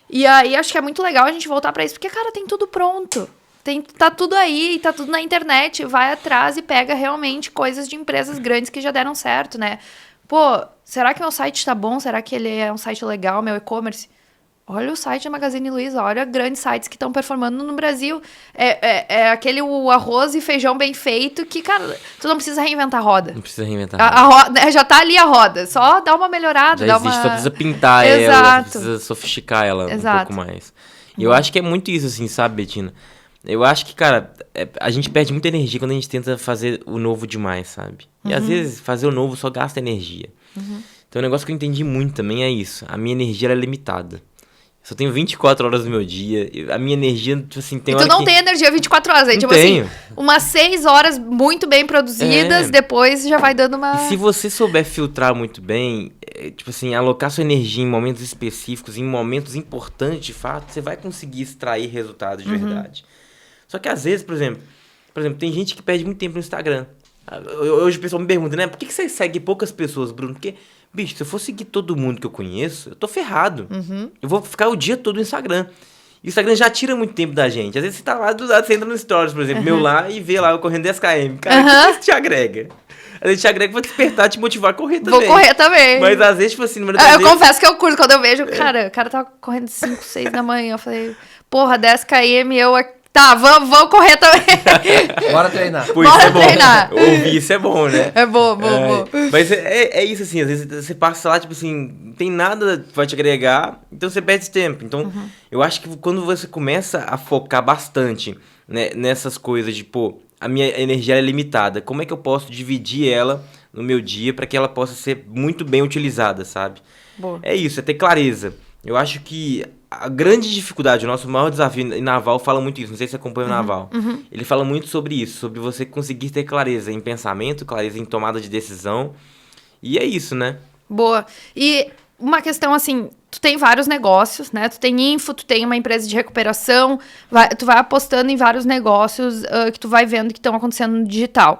E aí acho que é muito legal a gente voltar pra isso, porque, cara, tem tudo pronto. Tá tudo aí, tá tudo na internet, vai atrás e pega realmente coisas de empresas grandes que já deram certo, né? Pô, será que meu site tá bom? Será que ele é um site legal, meu e-commerce? Olha o site da Magazine Luiza, olha grandes sites que estão performando no Brasil. É aquele o arroz e feijão bem feito que, cara, tu não precisa reinventar a roda. Não precisa reinventar a roda. Já tá ali a roda, só dá uma melhorada. Já existe, só precisa pintar ela, precisa sofisticar ela um pouco mais. E eu acho que é muito isso, assim, sabe, Betina? Eu acho que, cara, a gente perde muita energia quando a gente tenta fazer o novo demais, sabe? E às vezes fazer o novo só gasta energia. Então o negócio que eu entendi muito também é isso. A minha energia ela é limitada. Só tenho 24 horas no meu dia. A minha energia, tipo assim, tem hora que... tu não tem energia 24 horas, aí, tipo tenho. Assim, umas 6 horas muito bem produzidas, depois já vai dando uma... E se você souber filtrar muito bem, tipo assim, alocar sua energia em momentos específicos, em momentos importantes, de fato, você vai conseguir extrair resultados de verdade. Só que às vezes, por exemplo, tem gente que perde muito tempo no Instagram. Hoje o pessoal me pergunta, né? Por que você segue poucas pessoas, Bruno? Porque, bicho, se eu for seguir todo mundo que eu conheço, eu tô ferrado. Eu vou ficar o dia todo no Instagram. E o Instagram já tira muito tempo da gente. Às vezes você tá lá do lado, você entra no Stories, por exemplo, meu lá, e vê lá eu correndo 10 km. Cara, o que isso te agrega? Às vezes te agrega pra despertar, te motivar a correr também. Vou correr também. Mas às vezes, tipo assim... Eu confesso que eu curto quando eu vejo, cara, o cara tá correndo 5, 6 da manhã. Eu falei, porra, 10 km, eu... Tá, vamos correr também. Bora treinar. Pô, isso é bom. Treinar. Ouvir isso é bom, né? É bom. Mas é isso, assim, às vezes você passa lá, tipo assim, não tem nada que vai te agregar, então você perde tempo. Então, eu acho que quando você começa a focar bastante, né, nessas coisas de, pô, a minha energia é limitada, como é que eu posso dividir ela no meu dia para que ela possa ser muito bem utilizada, sabe? Boa. É isso, é ter clareza. Eu acho que a grande dificuldade, o nosso maior desafio, e Naval fala muito isso, não sei se você acompanha o Naval, ele fala muito sobre isso, sobre você conseguir ter clareza em pensamento, clareza em tomada de decisão, e é isso, né? Boa. E uma questão assim, tu tem vários negócios, né? Tu tem info, tu tem uma empresa de recuperação, tu vai apostando em vários negócios que tu vai vendo que estão acontecendo no digital.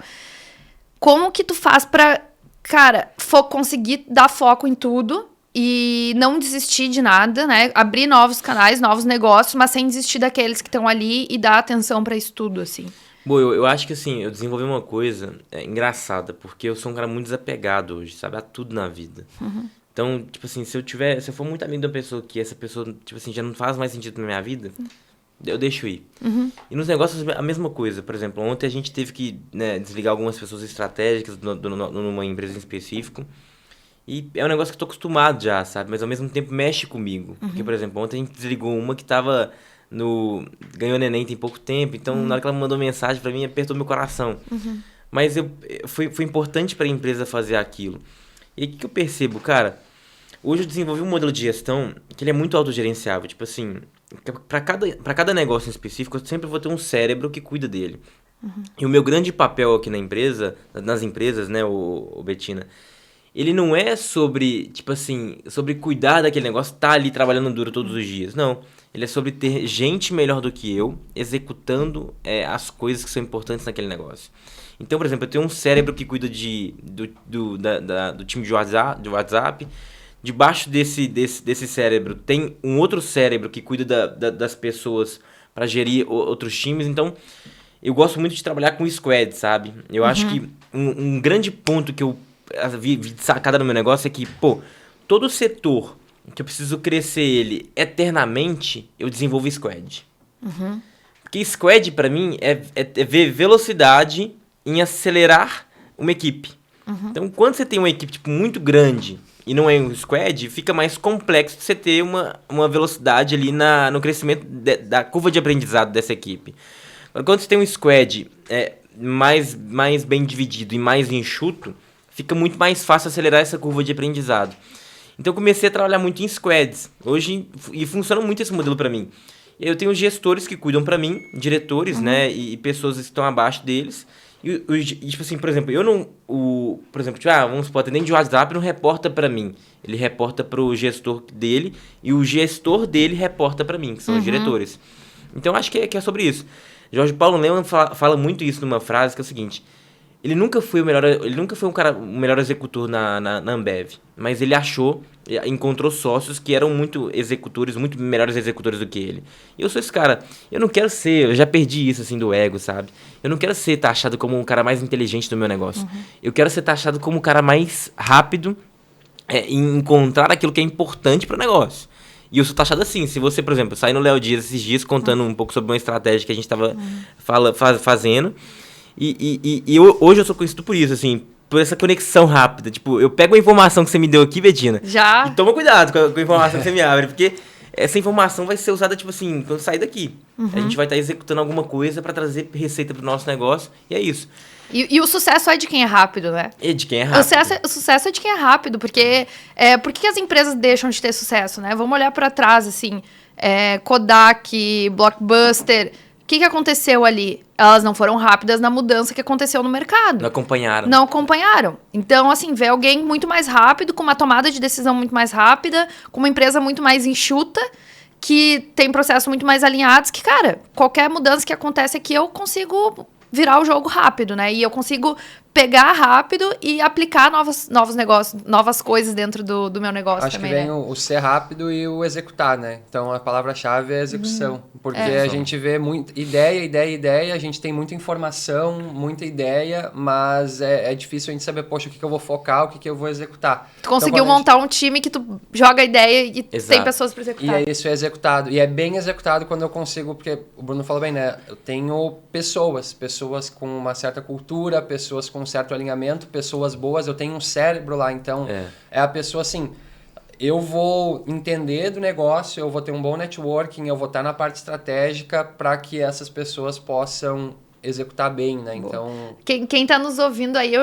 Como que tu faz pra, cara, conseguir dar foco em tudo e não desistir de nada, né? Abrir novos canais, novos negócios, mas sem desistir daqueles que estão ali e dar atenção pra isso tudo, assim. Bom, eu acho que assim, eu desenvolvi uma coisa engraçada, porque eu sou um cara muito desapegado hoje, sabe? A tudo na vida. Então, tipo assim, se eu for muito amigo de uma pessoa que essa pessoa, tipo assim, já não faz mais sentido na minha vida, eu deixo ir. E nos negócios a mesma coisa. Por exemplo, ontem a gente teve que, né, desligar algumas pessoas estratégicas numa empresa em específico. E é um negócio que eu tô acostumado já, sabe? Mas ao mesmo tempo mexe comigo. Porque, por exemplo, ontem a gente desligou uma que tava ganhou neném tem pouco tempo. Então, na hora que ela mandou mensagem pra mim, apertou meu coração. Mas foi importante pra empresa fazer aquilo. E o que eu percebo, cara? Hoje eu desenvolvi um modelo de gestão que ele é muito autogerenciável. Tipo assim, pra cada negócio em específico, eu sempre vou ter um cérebro que cuida dele. E o meu grande papel aqui nas empresas, né, o Betina, ele não é sobre, tipo assim, sobre cuidar daquele negócio, tá ali trabalhando duro todos os dias. Não. Ele é sobre ter gente melhor do que eu, executando as coisas que são importantes naquele negócio. Então, por exemplo, eu tenho um cérebro que cuida do time de WhatsApp. Debaixo desse cérebro tem um outro cérebro que cuida das pessoas para gerir outros times. Então, eu gosto muito de trabalhar com squad, sabe? Eu acho que um grande ponto que eu vi de sacada no meu negócio é que, todo setor que eu preciso crescer ele eternamente, eu desenvolvo squad. Porque squad, pra mim, é ver velocidade em acelerar uma equipe. Então, quando você tem uma equipe tipo, muito grande e não é um squad, fica mais complexo de você ter uma velocidade ali no crescimento da curva de aprendizado dessa equipe. Agora, quando você tem um squad mais bem dividido e mais enxuto, fica muito mais fácil acelerar essa curva de aprendizado. Então eu comecei a trabalhar muito em squads. Hoje, e funciona muito esse modelo para mim. Eu tenho gestores que cuidam para mim, diretores, né, e pessoas que estão abaixo deles. E, tipo assim, por exemplo, vamos supor, atendente de WhatsApp não reporta para mim. Ele reporta pro gestor dele e o gestor dele reporta para mim, que são os diretores. Então acho que é sobre isso. Jorge Paulo Lemann fala muito isso numa frase que é o seguinte: ele nunca foi o melhor executor na Ambev, mas ele encontrou sócios que eram muito melhores executores do que ele. E eu sou esse cara. Eu já perdi isso assim do ego, sabe? Eu não quero ser taxado como um cara mais inteligente do meu negócio. Eu quero ser taxado como o cara mais rápido em encontrar aquilo que é importante para o negócio. E eu sou taxado assim. Se você, por exemplo, sair no Léo Dias esses dias contando um pouco sobre uma estratégia que a gente estava fazendo. Hoje eu sou conhecido por isso, assim, por essa conexão rápida. Tipo, eu pego a informação que você me deu aqui, Betina, e toma cuidado com a informação que você me abre, porque essa informação vai ser usada, tipo assim, quando eu sair daqui. A gente vai estar executando alguma coisa para trazer receita pro nosso negócio, e é isso. E o sucesso é de quem é rápido, né? É de quem é rápido. O sucesso é de quem é rápido, porque... por que as empresas deixam de ter sucesso, né? Vamos olhar para trás, assim, Kodak, Blockbuster... O que aconteceu ali? Elas não foram rápidas na mudança que aconteceu no mercado. Não acompanharam. Então, assim, vê alguém muito mais rápido, com uma tomada de decisão muito mais rápida, com uma empresa muito mais enxuta, que tem processos muito mais alinhados, que, cara, qualquer mudança que acontece aqui, eu consigo virar o jogo rápido, né? E eu consigo pegar rápido e aplicar novos negócios, novas coisas dentro do meu negócio Acho também, que vem né? o ser rápido e o executar, né? Então, a palavra-chave é execução. Porque a gente vê muito ideia, a gente tem muita informação, muita ideia, mas é difícil a gente saber, poxa, o que eu vou focar, o que eu vou executar. Tu conseguiu montar um time que tu joga a ideia e tem pessoas para executar. E aí isso é executado. E é bem executado quando eu consigo, porque o Bruno falou bem, né? Eu tenho pessoas com uma certa cultura, pessoas com um certo alinhamento, pessoas boas, eu tenho um cérebro lá, então é a pessoa assim, eu vou entender do negócio, eu vou ter um bom networking, eu vou estar na parte estratégica para que essas pessoas possam executar bem, né? Então... Quem tá nos ouvindo aí,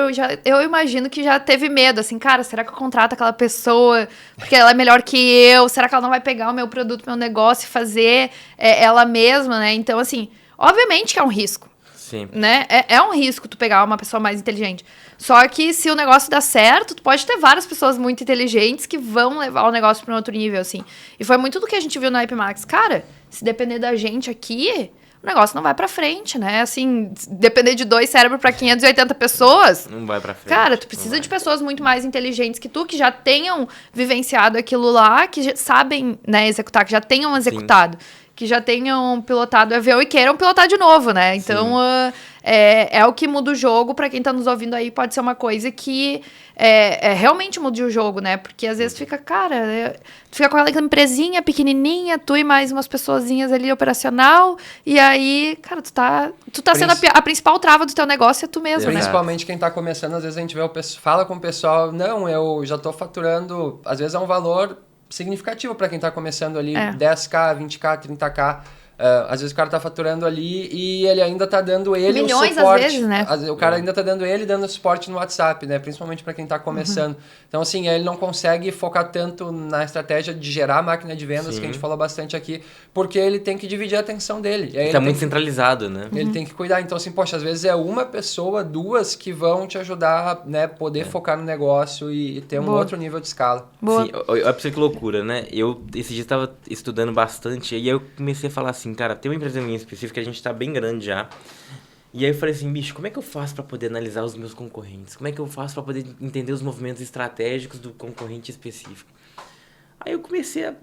eu imagino que já teve medo, assim, cara, será que eu contrato aquela pessoa porque ela é melhor que eu? Será que ela não vai pegar o meu produto, meu negócio e fazer ela mesma, né? Então, assim, obviamente que é um risco. Sim. Né? É um risco tu pegar uma pessoa mais inteligente. Só que se o negócio dá certo, tu pode ter várias pessoas muito inteligentes que vão levar o negócio para um outro nível, assim. E foi muito do que a gente viu na IPMax. Cara, se depender da gente aqui, o negócio não vai pra frente, né? Assim, depender de 2 cérebros para 580 pessoas... Não vai pra frente. Cara, tu precisa de pessoas muito mais inteligentes que tu, que já tenham vivenciado aquilo lá, que já sabem, né, executar, que já tenham executado. Sim. Que já tenham pilotado o avião e queiram pilotar de novo, né? Então, é o que muda o jogo. Pra quem tá nos ouvindo aí, pode ser uma coisa que realmente muda o jogo, né? Porque às vezes fica, cara, tu fica com aquela empresinha pequenininha, tu e mais umas pessoazinhas ali operacional, e aí, cara, tu tá sendo a principal trava do teu negócio é tu mesmo, né? Principalmente quem tá começando, às vezes a gente fala com o pessoal, não, eu já tô faturando, às vezes é um valor significativo para quem tá começando ali, 10k, 20k, 30k. Às vezes o cara tá faturando ali e ele ainda tá dando ele milhões, o suporte. às vezes, né? O cara ainda tá dando suporte no WhatsApp, né? Principalmente para quem tá começando. Então, assim, ele não consegue focar tanto na estratégia de gerar máquina de vendas, que a gente falou bastante aqui, porque ele tem que dividir a atenção dele. Ele tá muito centralizado, né? Ele tem que cuidar. Então, assim, poxa, às vezes é uma pessoa, duas que vão te ajudar, né? Poder focar no negócio e ter um outro nível de escala. Boa. Sim, olha pra você que loucura, né? Eu, esse dia, estava estudando bastante, e aí eu comecei a falar assim, cara, tem uma empresa minha específica, a gente tá bem grande já. E aí eu falei assim, bicho, como é que eu faço pra poder analisar os meus concorrentes? Como é que eu faço pra poder entender os movimentos estratégicos do concorrente específico? Aí eu comecei a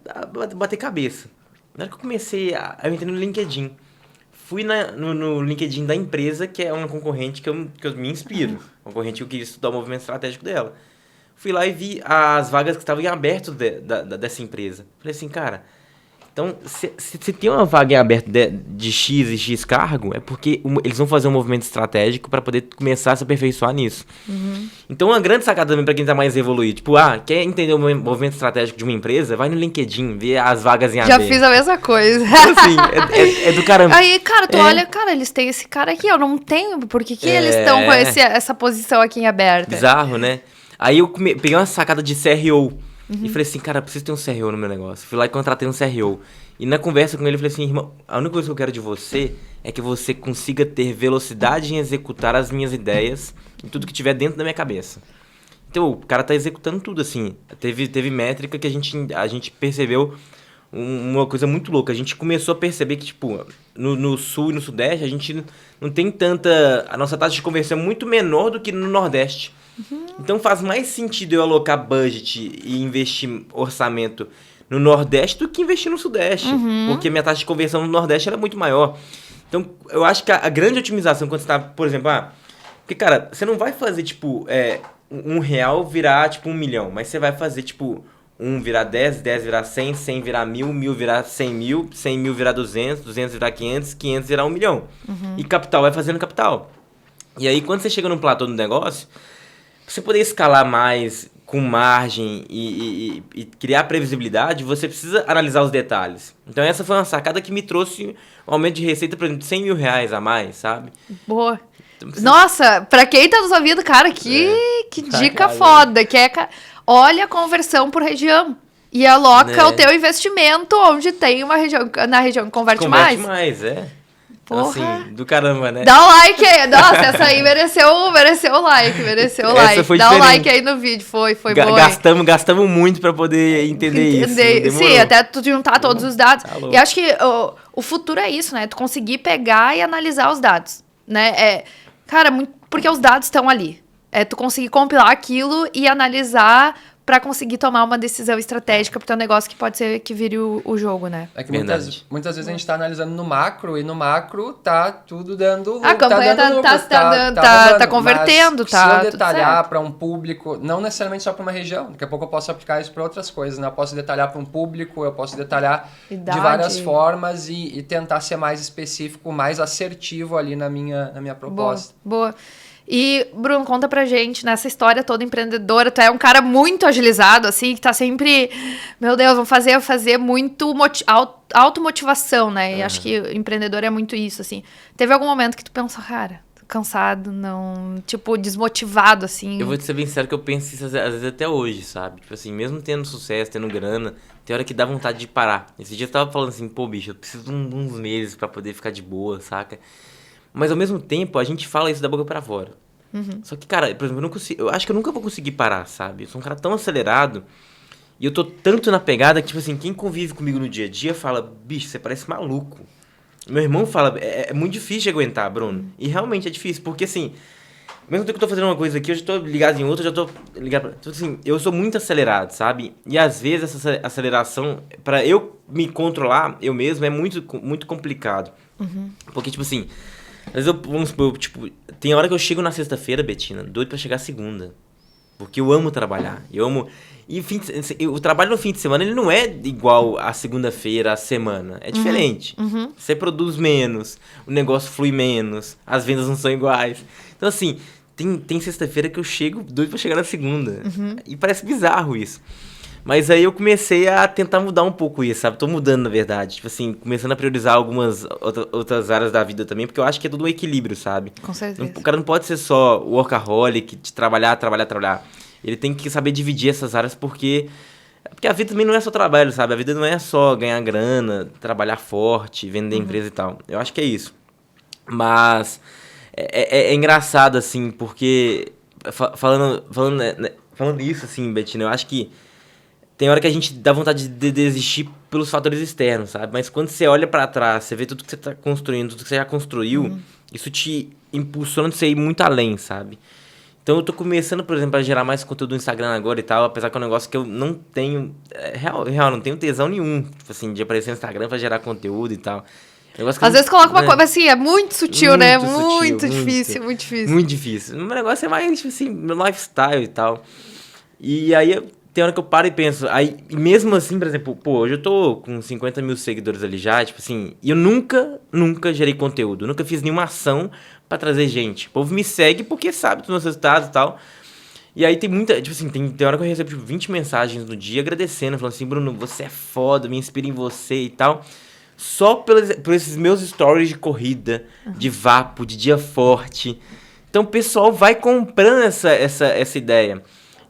bater cabeça. Na hora que eu comecei, eu entrei no LinkedIn. Fui no LinkedIn da empresa, que é uma concorrente que eu me inspiro. Concorrente que eu queria estudar o movimento estratégico dela. Fui lá e vi as vagas que estavam em aberto dessa empresa. Falei assim, cara, então, se tem uma vaga em aberto de X e X cargo, é porque eles vão fazer um movimento estratégico para poder começar a se aperfeiçoar nisso. Então, uma grande sacada também para quem tá mais evoluído. Tipo, quer entender o movimento estratégico de uma empresa? Vai no LinkedIn, vê as vagas em aberto. Já fiz a mesma coisa. Então, assim, é do caramba. Aí, cara, tu olha, cara, eles têm esse cara aqui, eu não tenho, por que eles estão com essa posição aqui em aberta? Bizarro, né? Aí eu peguei uma sacada de CRO. E falei assim, cara, eu preciso ter um CRO no meu negócio. Fui lá e contratei um CRO. E na conversa com ele, eu falei assim, irmão, a única coisa que eu quero de você é que você consiga ter velocidade em executar as minhas ideias e tudo que tiver dentro da minha cabeça. Então, o cara tá executando tudo, assim. Teve métrica que a gente percebeu uma coisa muito louca. A gente começou a perceber que, tipo, no Sul e no Sudeste, a gente não tem tanta... A nossa taxa de conversão é muito menor do que no Nordeste. Então faz mais sentido eu alocar budget e investir orçamento no Nordeste do que investir no Sudeste. Porque minha taxa de conversão no Nordeste era muito maior. Então eu acho que a grande otimização quando você tá, por exemplo, porque, cara, você não vai fazer, tipo, R$1 virar, tipo, 1 milhão. Mas você vai fazer, tipo, 1 virar 10, 10 virar 100, 100 virar 1000, 1000 virar 100 mil, 100 mil virar 200, 200 virar 500, 500 virar 1 milhão. E capital vai fazendo capital. E aí, quando você chega num platô do negócio, pra você poder escalar mais com margem e criar previsibilidade, você precisa analisar os detalhes. Então essa foi uma sacada que me trouxe um aumento de receita, por exemplo, de R$100 mil a mais, sabe? Boa. Então, Nossa, pra quem tá nos ouvindo, cara, que dica foda. Olha a conversão por região. E aloca o teu investimento onde tem uma região, na região que converte mais. Converte mais, Porra. Assim, do caramba, né? Dá um like aí. Nossa, essa aí mereceu o like. Mereceu o like. Foi Dá diferente. um like aí no vídeo. Foi boa. Gastamos muito pra poder entender isso. Demorou. Sim, até tu juntar todos os dados. Tá louco. E acho que o futuro é isso, né? Tu conseguir pegar e analisar os dados, né? Cara, porque os dados estão ali. Tu conseguir compilar aquilo e analisar pra conseguir tomar uma decisão estratégica pro teu negócio que pode ser que vire o jogo, né? É que muitas vezes a gente tá analisando no macro, e no macro tá tudo dando lucro. A campanha tá convertendo, tá. Se eu detalhar para um público, não necessariamente só para uma região, daqui a pouco eu posso aplicar isso para outras coisas, né? Eu posso detalhar para um público, eu posso detalhar de várias formas e tentar ser mais específico, mais assertivo ali na minha proposta. Boa. E, Bruno, conta pra gente, nessa história toda empreendedora, tu é um cara muito agilizado, assim, que tá sempre, meu Deus, vamos fazer muito automotivação, né? E acho que o empreendedor é muito isso, assim. Teve algum momento que tu pensou, cara, tô cansado, não, tipo, desmotivado, assim? Eu vou te ser bem sincero que eu penso isso às vezes até hoje, sabe? Tipo assim, mesmo tendo sucesso, tendo grana, tem hora que dá vontade de parar. Esse dia eu tava falando assim, pô, bicho, eu preciso de uns meses pra poder ficar de boa, saca? Mas ao mesmo tempo, a gente fala isso da boca pra fora. Só que, cara, por exemplo, eu acho que eu nunca vou conseguir parar, sabe? Eu sou um cara tão acelerado e eu tô tanto na pegada que, tipo assim, quem convive comigo no dia a dia fala, bicho, você parece maluco. Meu irmão fala, é muito difícil de aguentar, Bruno. E realmente é difícil, porque assim, mesmo tempo que eu tô fazendo uma coisa aqui, eu já tô ligado em outra, já tô ligado pra... Então, assim, eu sou muito acelerado, sabe? E às vezes essa aceleração, pra eu me controlar, eu mesmo, é muito, muito complicado. Porque, tipo assim, Mas vamos supor, tipo, tem hora que eu chego na sexta-feira, Betina, doido pra chegar segunda. Porque eu amo trabalhar. Eu amo. E o trabalho no fim de semana, ele não é igual a segunda-feira, a semana. É diferente. Você produz menos, o negócio flui menos, as vendas não são iguais. Então, assim, tem sexta-feira que eu chego doido pra chegar na segunda. E parece bizarro isso. Mas aí eu comecei a tentar mudar um pouco isso, sabe? Tô mudando, na verdade. Tipo assim, começando a priorizar algumas outras áreas da vida também, porque eu acho que é tudo um equilíbrio, sabe? Com certeza. O cara não pode ser só workaholic, de trabalhar. Ele tem que saber dividir essas áreas, porque a vida também não é só trabalho, sabe? A vida não é só ganhar grana, trabalhar forte, vender empresa e tal. Eu acho que é isso. Mas é engraçado, assim, porque falando isso, assim, Betina, eu acho que tem hora que a gente dá vontade de desistir pelos fatores externos, sabe? Mas quando você olha pra trás, você vê tudo que você tá construindo, tudo que você já construiu, isso te impulsiona de você ir muito além, sabe? Então eu tô começando, por exemplo, a gerar mais conteúdo no Instagram agora e tal, apesar que é um negócio que eu não tenho... Real, não tenho tesão nenhum, tipo assim, de aparecer no Instagram pra gerar conteúdo e tal. Às vezes coloca uma coisa assim, é muito sutil, né? Muito difícil. Muito difícil. O meu negócio é mais, tipo assim, meu lifestyle e tal. E aí tem hora que eu paro e penso, aí mesmo assim, por exemplo, pô, hoje eu tô com 50 mil seguidores ali já, tipo assim, e eu nunca gerei conteúdo, nunca fiz nenhuma ação pra trazer gente. O povo me segue porque sabe dos meus resultados e tal. E aí tem muita, tipo assim, tem hora que eu recebo tipo, 20 mensagens no dia agradecendo, falando assim, Bruno, você é foda, me inspira em você e tal. Só por esses meus stories de corrida, de vapo, de dia forte. Então o pessoal vai comprando essa ideia.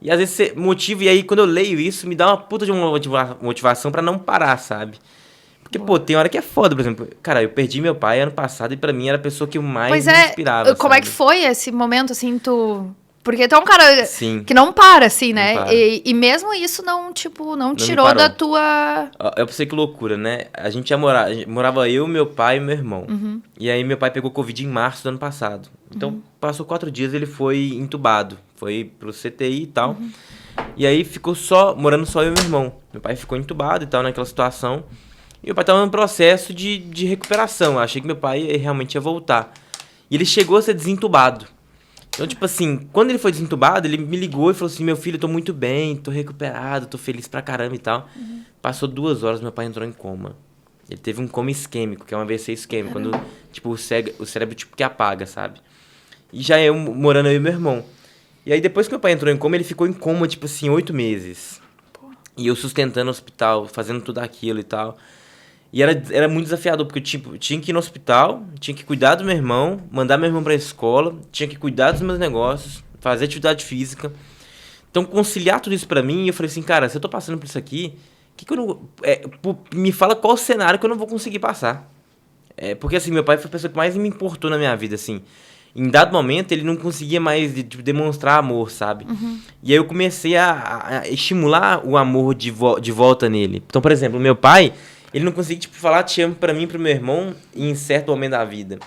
E às vezes você motiva, e aí quando eu leio isso, me dá uma puta de uma motivação pra não parar, sabe? Porque, pô, tem hora que é foda, por exemplo. Cara, eu perdi meu pai ano passado e pra mim era a pessoa que eu mais me inspirava, como sabe? é que foi esse momento, assim, Porque tu é um cara Sim. que não para, assim, né? Não para. E mesmo isso não tirou da tua... Eu pensei que loucura, né? A gente morava eu, meu pai e meu irmão. E aí meu pai pegou Covid em março do ano passado. Então, passou 4 dias, ele foi entubado. Foi pro CTI e tal. E aí ficou morando só eu e meu irmão. Meu pai ficou entubado e tal, naquela situação. E meu pai tava num processo de recuperação. Eu achei que meu pai realmente ia voltar. E ele chegou a ser desentubado. Então, tipo assim, quando ele foi desentubado, ele me ligou e falou assim, meu filho, eu tô muito bem, tô recuperado, tô feliz pra caramba e tal. Passou 2 horas, meu pai entrou em coma. Ele teve um coma isquêmico, que é uma AVC isquêmico, quando, tipo, o cérebro, tipo, que apaga, sabe? E já eu, morando eu e meu irmão. E aí, depois que meu pai entrou em coma, ele ficou em coma, tipo assim, 8 meses. E eu sustentando o hospital, fazendo tudo aquilo e tal. E era muito desafiador, porque eu tinha que ir no hospital, tinha que cuidar do meu irmão, mandar meu irmão pra escola, tinha que cuidar dos meus negócios, fazer atividade física. Então, conciliar tudo isso pra mim, eu falei assim, cara, se eu tô passando por isso aqui, que eu não... me fala qual o cenário que eu não vou conseguir passar. Porque, assim, meu pai foi a pessoa que mais me importou na minha vida, assim. Em dado momento, ele não conseguia mais demonstrar amor, sabe? E aí eu comecei a estimular o amor de volta nele. Então, por exemplo, meu pai... Ele não conseguia, tipo, falar te amo pra mim e pro meu irmão em certo momento da vida.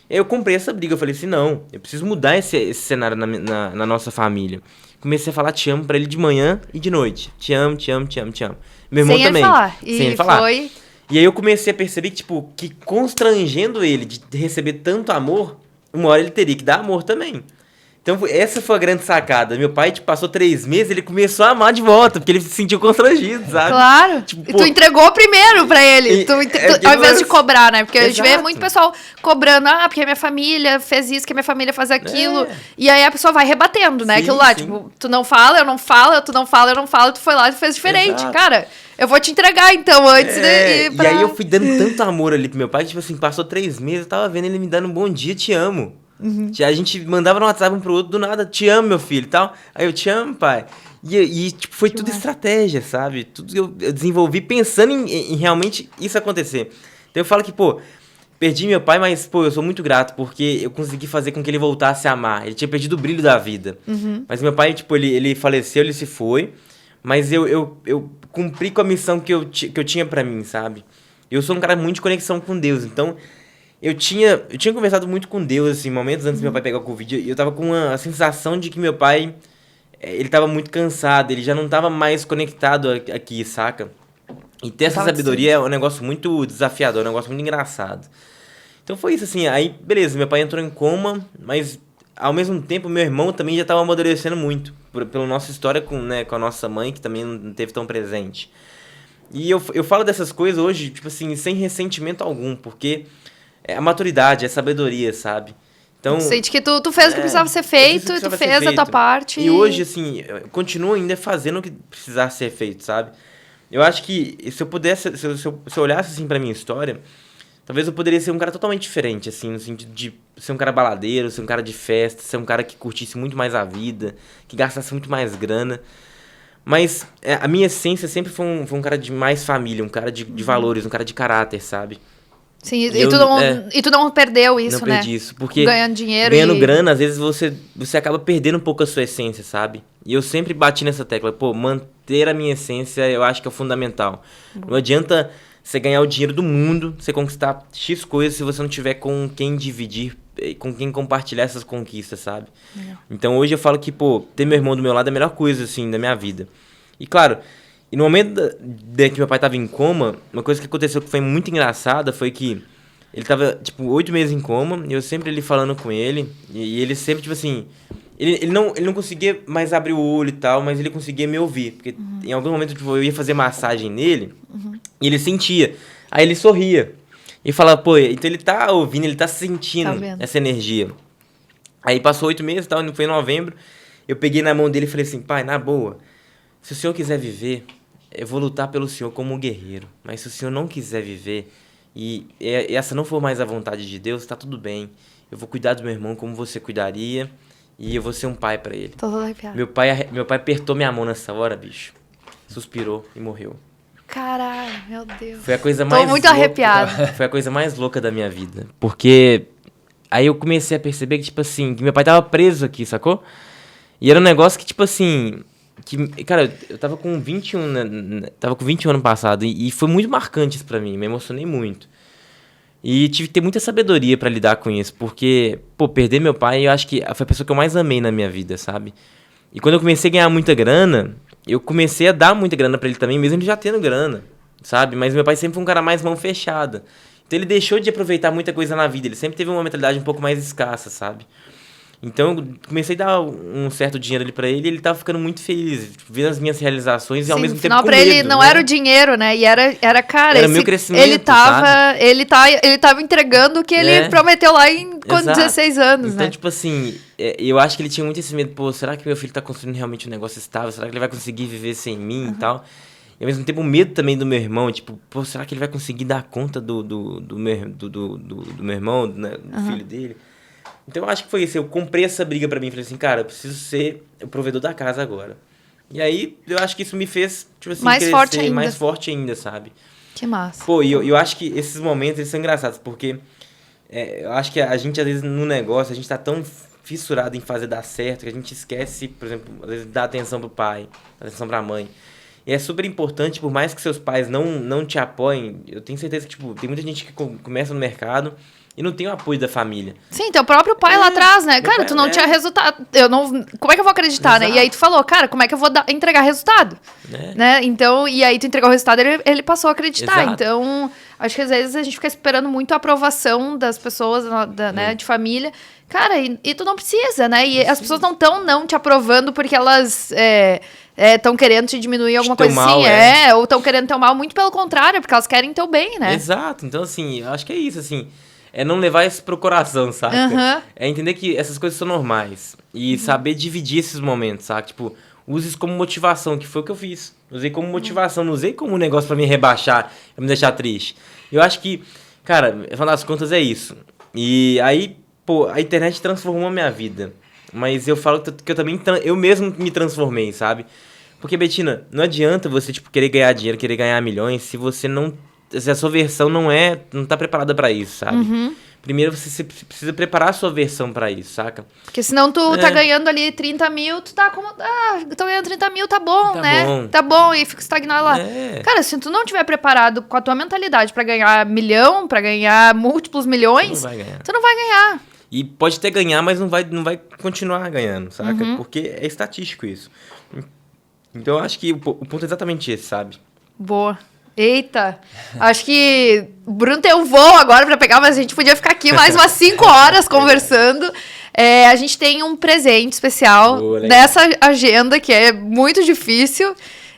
E aí eu comprei essa briga. Eu falei assim, não, eu preciso mudar esse cenário na nossa família. Comecei a falar te amo pra ele de manhã e de noite. Te amo, te amo, te amo, te amo. Meu irmão também. Sem ele falar. Foi... E aí eu comecei a perceber que, tipo, que constrangendo ele de receber tanto amor, uma hora ele teria que dar amor também. Então, essa foi a grande sacada. Meu pai, tipo, passou 3 meses, ele começou a amar de volta, porque ele se sentiu constrangido, sabe? Claro. Tipo, e tu entregou primeiro pra ele, ao invés de cobrar, né? Porque a gente vê muito pessoal cobrando, porque a minha família fez isso, que a minha família faz aquilo. E aí a pessoa vai rebatendo, né? Sim, aquilo lá, sim. tipo, tu não fala, eu não falo, tu não fala, eu não falo, tu foi lá e fez diferente. Exato. Cara, eu vou te entregar, então, antes de ir pra... E aí eu fui dando tanto amor ali pro meu pai, tipo assim, passou 3 meses, eu tava vendo ele me dando um bom dia, te amo. A gente mandava no WhatsApp um pro outro, do nada, te amo, meu filho, e tal. Aí eu te amo, pai. E tipo, foi tudo estratégia, sabe? Tudo que eu desenvolvi pensando em realmente isso acontecer. Então eu falo que, pô, perdi meu pai, mas, pô, eu sou muito grato, porque eu consegui fazer com que ele voltasse a amar. Ele tinha perdido o brilho da vida. Mas meu pai, tipo, ele faleceu, ele se foi, mas eu cumpri com a missão que eu tinha pra mim, sabe? Eu sou um cara muito de conexão com Deus, então... Eu tinha conversado muito com Deus, assim, momentos antes do meu pai pegar o Covid, e eu tava com a sensação de que meu pai, ele tava muito cansado, ele já não tava mais conectado aqui, saca? E ter essa sabedoria é um negócio muito desafiador, é um negócio muito engraçado. Então foi isso, assim, aí, beleza, meu pai entrou em coma, mas ao mesmo tempo meu irmão também já estava amadurecendo muito, pela nossa história com a nossa mãe, que também não teve tão presente. E eu falo dessas coisas hoje, tipo assim, sem ressentimento algum, porque é a maturidade, é a sabedoria, sabe? Então, sente que tu fez o que precisava ser feito, tu fez a tua parte. E hoje, assim, eu continuo ainda fazendo o que precisar ser feito, sabe? Eu acho que se eu pudesse, se eu olhasse assim pra minha história, talvez eu poderia ser um cara totalmente diferente, assim, no sentido de ser um cara baladeiro, ser um cara de festa, ser um cara que curtisse muito mais a vida, que gastasse muito mais grana. Mas a minha essência sempre foi um cara de mais família, um cara de valores, um cara de caráter, sabe? Sim, e tu não perdeu isso, não né? Não perdi isso, porque ganhando grana, às vezes você acaba perdendo um pouco a sua essência, sabe? E eu sempre bati nessa tecla, manter a minha essência eu acho que é fundamental. Não adianta você ganhar o dinheiro do mundo, você conquistar X coisas se você não tiver com quem dividir, com quem compartilhar essas conquistas, sabe? Então hoje eu falo que, ter meu irmão do meu lado é a melhor coisa, assim, da minha vida. E claro, e no momento que meu pai tava em coma, uma coisa que aconteceu que foi muito engraçada foi que ele tava, 8 meses em coma, e eu sempre ali falando com ele, e ele sempre, ele não conseguia mais abrir o olho e tal, mas ele conseguia me ouvir, porque em algum momento eu ia fazer massagem nele, e ele sentia, aí ele sorria, e falava, então ele tá ouvindo, ele tá sentindo essa energia. Aí passou 8 meses e tal, foi em novembro, eu peguei na mão dele e falei assim, pai, na boa, se o senhor quiser viver, eu vou lutar pelo senhor como um guerreiro. Mas se o senhor não quiser viver, e essa não for mais a vontade de Deus, tá tudo bem. Eu vou cuidar do meu irmão como você cuidaria, e eu vou ser um pai pra ele. Tô arrepiada. Meu pai apertou minha mão nessa hora, bicho. Suspirou e morreu. Caralho, meu Deus. Foi a coisa mais Tô muito arrepiada. Foi a coisa mais louca da minha vida. Porque aí eu comecei a perceber que, que meu pai tava preso aqui, sacou? E era um negócio que, cara, eu tava com 21, né? Tava com 21 ano passado e foi muito marcante isso pra mim, me emocionei muito. E tive que ter muita sabedoria pra lidar com isso, porque, perder meu pai, eu acho que foi a pessoa que eu mais amei na minha vida, sabe? E quando eu comecei a ganhar muita grana, eu comecei a dar muita grana pra ele também, mesmo ele já tendo grana, sabe? Mas meu pai sempre foi um cara mais mão fechada. Então ele deixou de aproveitar muita coisa na vida, ele sempre teve uma mentalidade um pouco mais escassa, sabe? Então eu comecei a dar um certo dinheiro ali pra ele e ele tava ficando muito feliz, vendo as minhas realizações e ao mesmo tempo com pra medo, ele não né? era o dinheiro, né? E era cara, era meu crescimento, ele tava entregando o que ele prometeu lá com 16 anos, então, né? Eu acho que ele tinha muito esse medo, será que meu filho tá construindo realmente um negócio estável? Será que ele vai conseguir viver sem mim e tal? E ao mesmo tempo o medo também do meu irmão, será que ele vai conseguir dar conta do meu irmão, né, do filho dele? Então eu acho que foi isso, eu comprei essa briga pra mim, falei assim, cara, eu preciso ser o provedor da casa agora. E aí eu acho que isso me fez, mais crescer, mais forte ainda, sabe? Que massa. E eu acho que esses momentos, eles são engraçados, porque eu acho que a gente, às vezes, no negócio, a gente tá tão fissurado em fazer dar certo, que a gente esquece, por exemplo, às vezes, dar atenção pro pai, dar atenção pra mãe. E é super importante, por mais que seus pais não te apoiem, eu tenho certeza que, tem muita gente que começa no mercado e não tem o apoio da família. Sim, teu próprio pai lá atrás, né? Cara, tu não tinha resultado. Como é que eu vou acreditar, né? E aí tu falou, cara, como é que eu vou entregar resultado? Né? Então, e aí tu entregou o resultado, ele passou a acreditar. Então, acho que às vezes a gente fica esperando muito a aprovação das pessoas, né, de família. Cara, e tu não precisa, né? E as pessoas não estão não te aprovando porque elas estão querendo te diminuir alguma coisa mal, assim. Ou estão querendo teu mal, muito pelo contrário, porque elas querem teu bem, né? Exato. Então, assim, eu acho que é isso, assim. É não levar isso pro coração, saca? É entender que essas coisas são normais. E saber dividir esses momentos, saca? Use isso como motivação, que foi o que eu fiz. Usei como motivação, não usei como um negócio pra me rebaixar, pra me deixar triste. Eu acho que, cara, no final das contas é isso. E aí, a internet transformou a minha vida. Mas eu falo que eu também, eu mesmo me transformei, sabe? Porque, Betina, não adianta você, querer ganhar dinheiro, querer ganhar milhões, se a sua versão não tá preparada pra isso, sabe? Primeiro você precisa preparar a sua versão pra isso, saca? Porque senão tu tá ganhando ali 30 mil, tu tá como... tô ganhando 30 mil, tá bom, né? Bom. Tá bom, e fica estagnado lá. Cara, se tu não tiver preparado com a tua mentalidade pra ganhar milhão, pra ganhar múltiplos milhões, tu não vai ganhar. E pode até ganhar, mas não vai continuar ganhando, saca? Porque é estatístico isso. Então eu acho que o ponto é exatamente esse, sabe? Boa. Eita, acho que o Bruno tem um voo agora pra pegar, mas a gente podia ficar aqui mais umas 5 horas conversando. A gente tem um presente especial nessa agenda, que é muito difícil.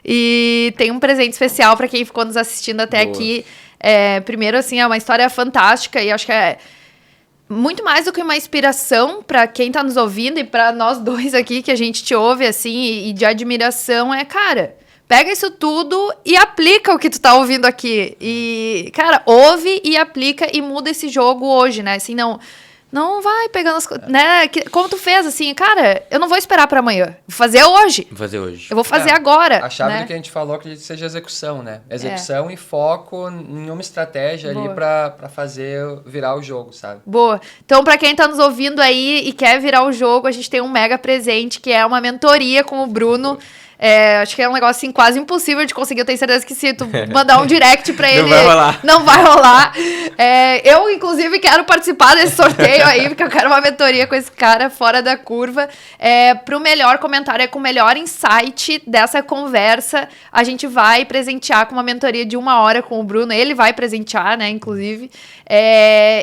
E tem um presente especial pra quem ficou nos assistindo até aqui. Primeiro, assim, é uma história fantástica e acho que é muito mais do que uma inspiração para quem tá nos ouvindo e para nós dois aqui que a gente te ouve, assim, e de admiração cara, pega isso tudo e aplica o que tu tá ouvindo aqui. E, cara, ouve e aplica e muda esse jogo hoje, né? Assim, não vai pegando as coisas, né? Como tu fez, assim, cara, eu não vou esperar pra amanhã. Vou fazer hoje. Eu vou fazer agora. A chave né? do que a gente falou que seja execução, né? Execução e foco em uma estratégia ali pra fazer virar o jogo, sabe? Boa. Então, pra quem tá nos ouvindo aí e quer virar o jogo, a gente tem um mega presente, que é uma mentoria com o Bruno. Acho que é um negócio assim, quase impossível de conseguir. Eu tenho certeza que se tu mandar um direct pra ele, não vai rolar. Eu, inclusive, quero participar desse sorteio aí, porque eu quero uma mentoria com esse cara fora da curva. Pro melhor comentário, com o melhor insight dessa conversa, a gente vai presentear com uma mentoria de 1 hora com o Bruno. Ele vai presentear, né, inclusive.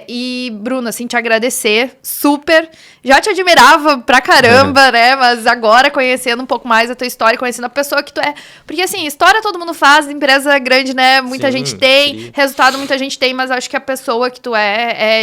E, Bruno, assim, te agradecer super. Já te admirava pra caramba, né? Mas agora, conhecendo um pouco mais a tua história, conhecendo a pessoa que tu é. Porque, assim, história todo mundo faz, empresa grande, né? Muita gente tem, resultado muita gente tem, mas acho que a pessoa que tu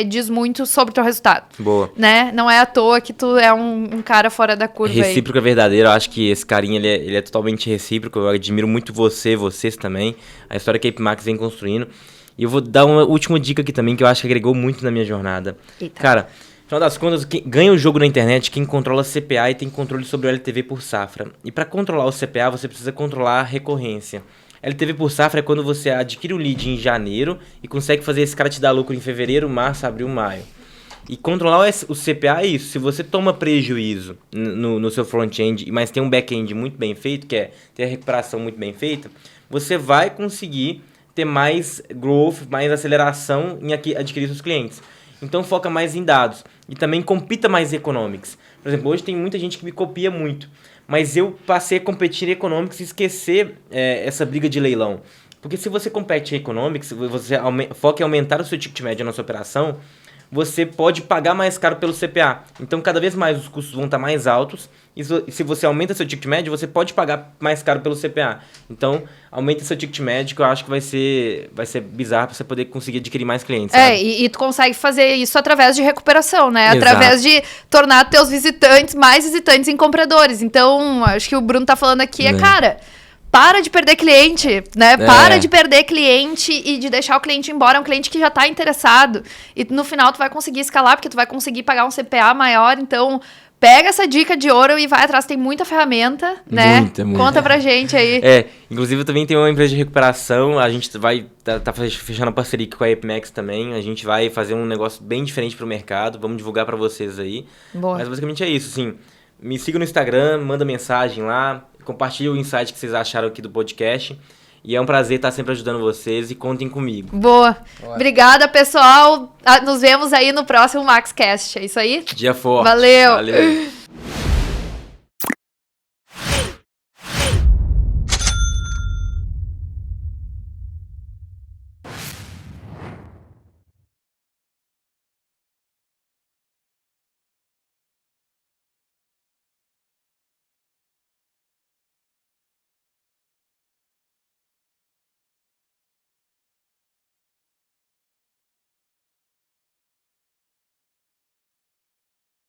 diz muito sobre o teu resultado. Boa. Né? Não é à toa que tu é um cara fora da curva aí. Recíproco é verdadeiro, eu acho que esse carinho, ele é totalmente recíproco, eu admiro muito vocês também, a história que a AppMax vem construindo. E eu vou dar uma última dica aqui também, que eu acho que agregou muito na minha jornada. Eita. Cara, no final das contas, quem ganha o jogo na internet, quem controla CPA e tem controle sobre o LTV por safra. E para controlar o CPA, você precisa controlar a recorrência. LTV por safra é quando você adquire o lead em janeiro e consegue fazer esse cara te dar lucro em fevereiro, março, abril, maio. E controlar o CPA é isso. Se você toma prejuízo no seu front-end, mas tem um back-end muito bem feito, que é ter a recuperação muito bem feita, você vai conseguir ter mais growth, mais aceleração em adquirir seus clientes. Então foca mais em dados. E também compita mais em economics. Por exemplo, hoje tem muita gente que me copia muito. Mas eu passei a competir em economics e esquecer essa briga de leilão. Porque se você compete em economics, você foca em aumentar o seu ticket médio na sua operação, você pode pagar mais caro pelo CPA. Então, cada vez mais os custos vão estar mais altos. E se você aumenta seu ticket médio, você pode pagar mais caro pelo CPA. Então, aumenta seu ticket médio, que eu acho que vai ser bizarro para você poder conseguir adquirir mais clientes. E tu consegue fazer isso através de recuperação, né? Exato. Através de tornar teus visitantes mais visitantes em compradores. Então, acho que o Bruno tá falando aqui cara... Para de perder cliente, né? Para de perder cliente e de deixar o cliente embora. É um cliente que já tá interessado. E no final tu vai conseguir escalar, porque tu vai conseguir pagar um CPA maior. Então, pega essa dica de ouro e vai atrás. Tem muita ferramenta, né? Muita. Conta pra gente aí. Inclusive eu também tenho uma empresa de recuperação. A gente vai tá fechando parceria com a AppMax também. A gente vai fazer um negócio bem diferente pro mercado. Vamos divulgar pra vocês aí. Boa. Mas basicamente é isso, assim. Me siga no Instagram, manda mensagem lá. Compartilhe o insight que vocês acharam aqui do podcast. E é um prazer estar sempre ajudando vocês e contem comigo. Boa. Obrigada, pessoal. Nos vemos aí no próximo MaxCast. É isso aí? Dia forte. Valeu.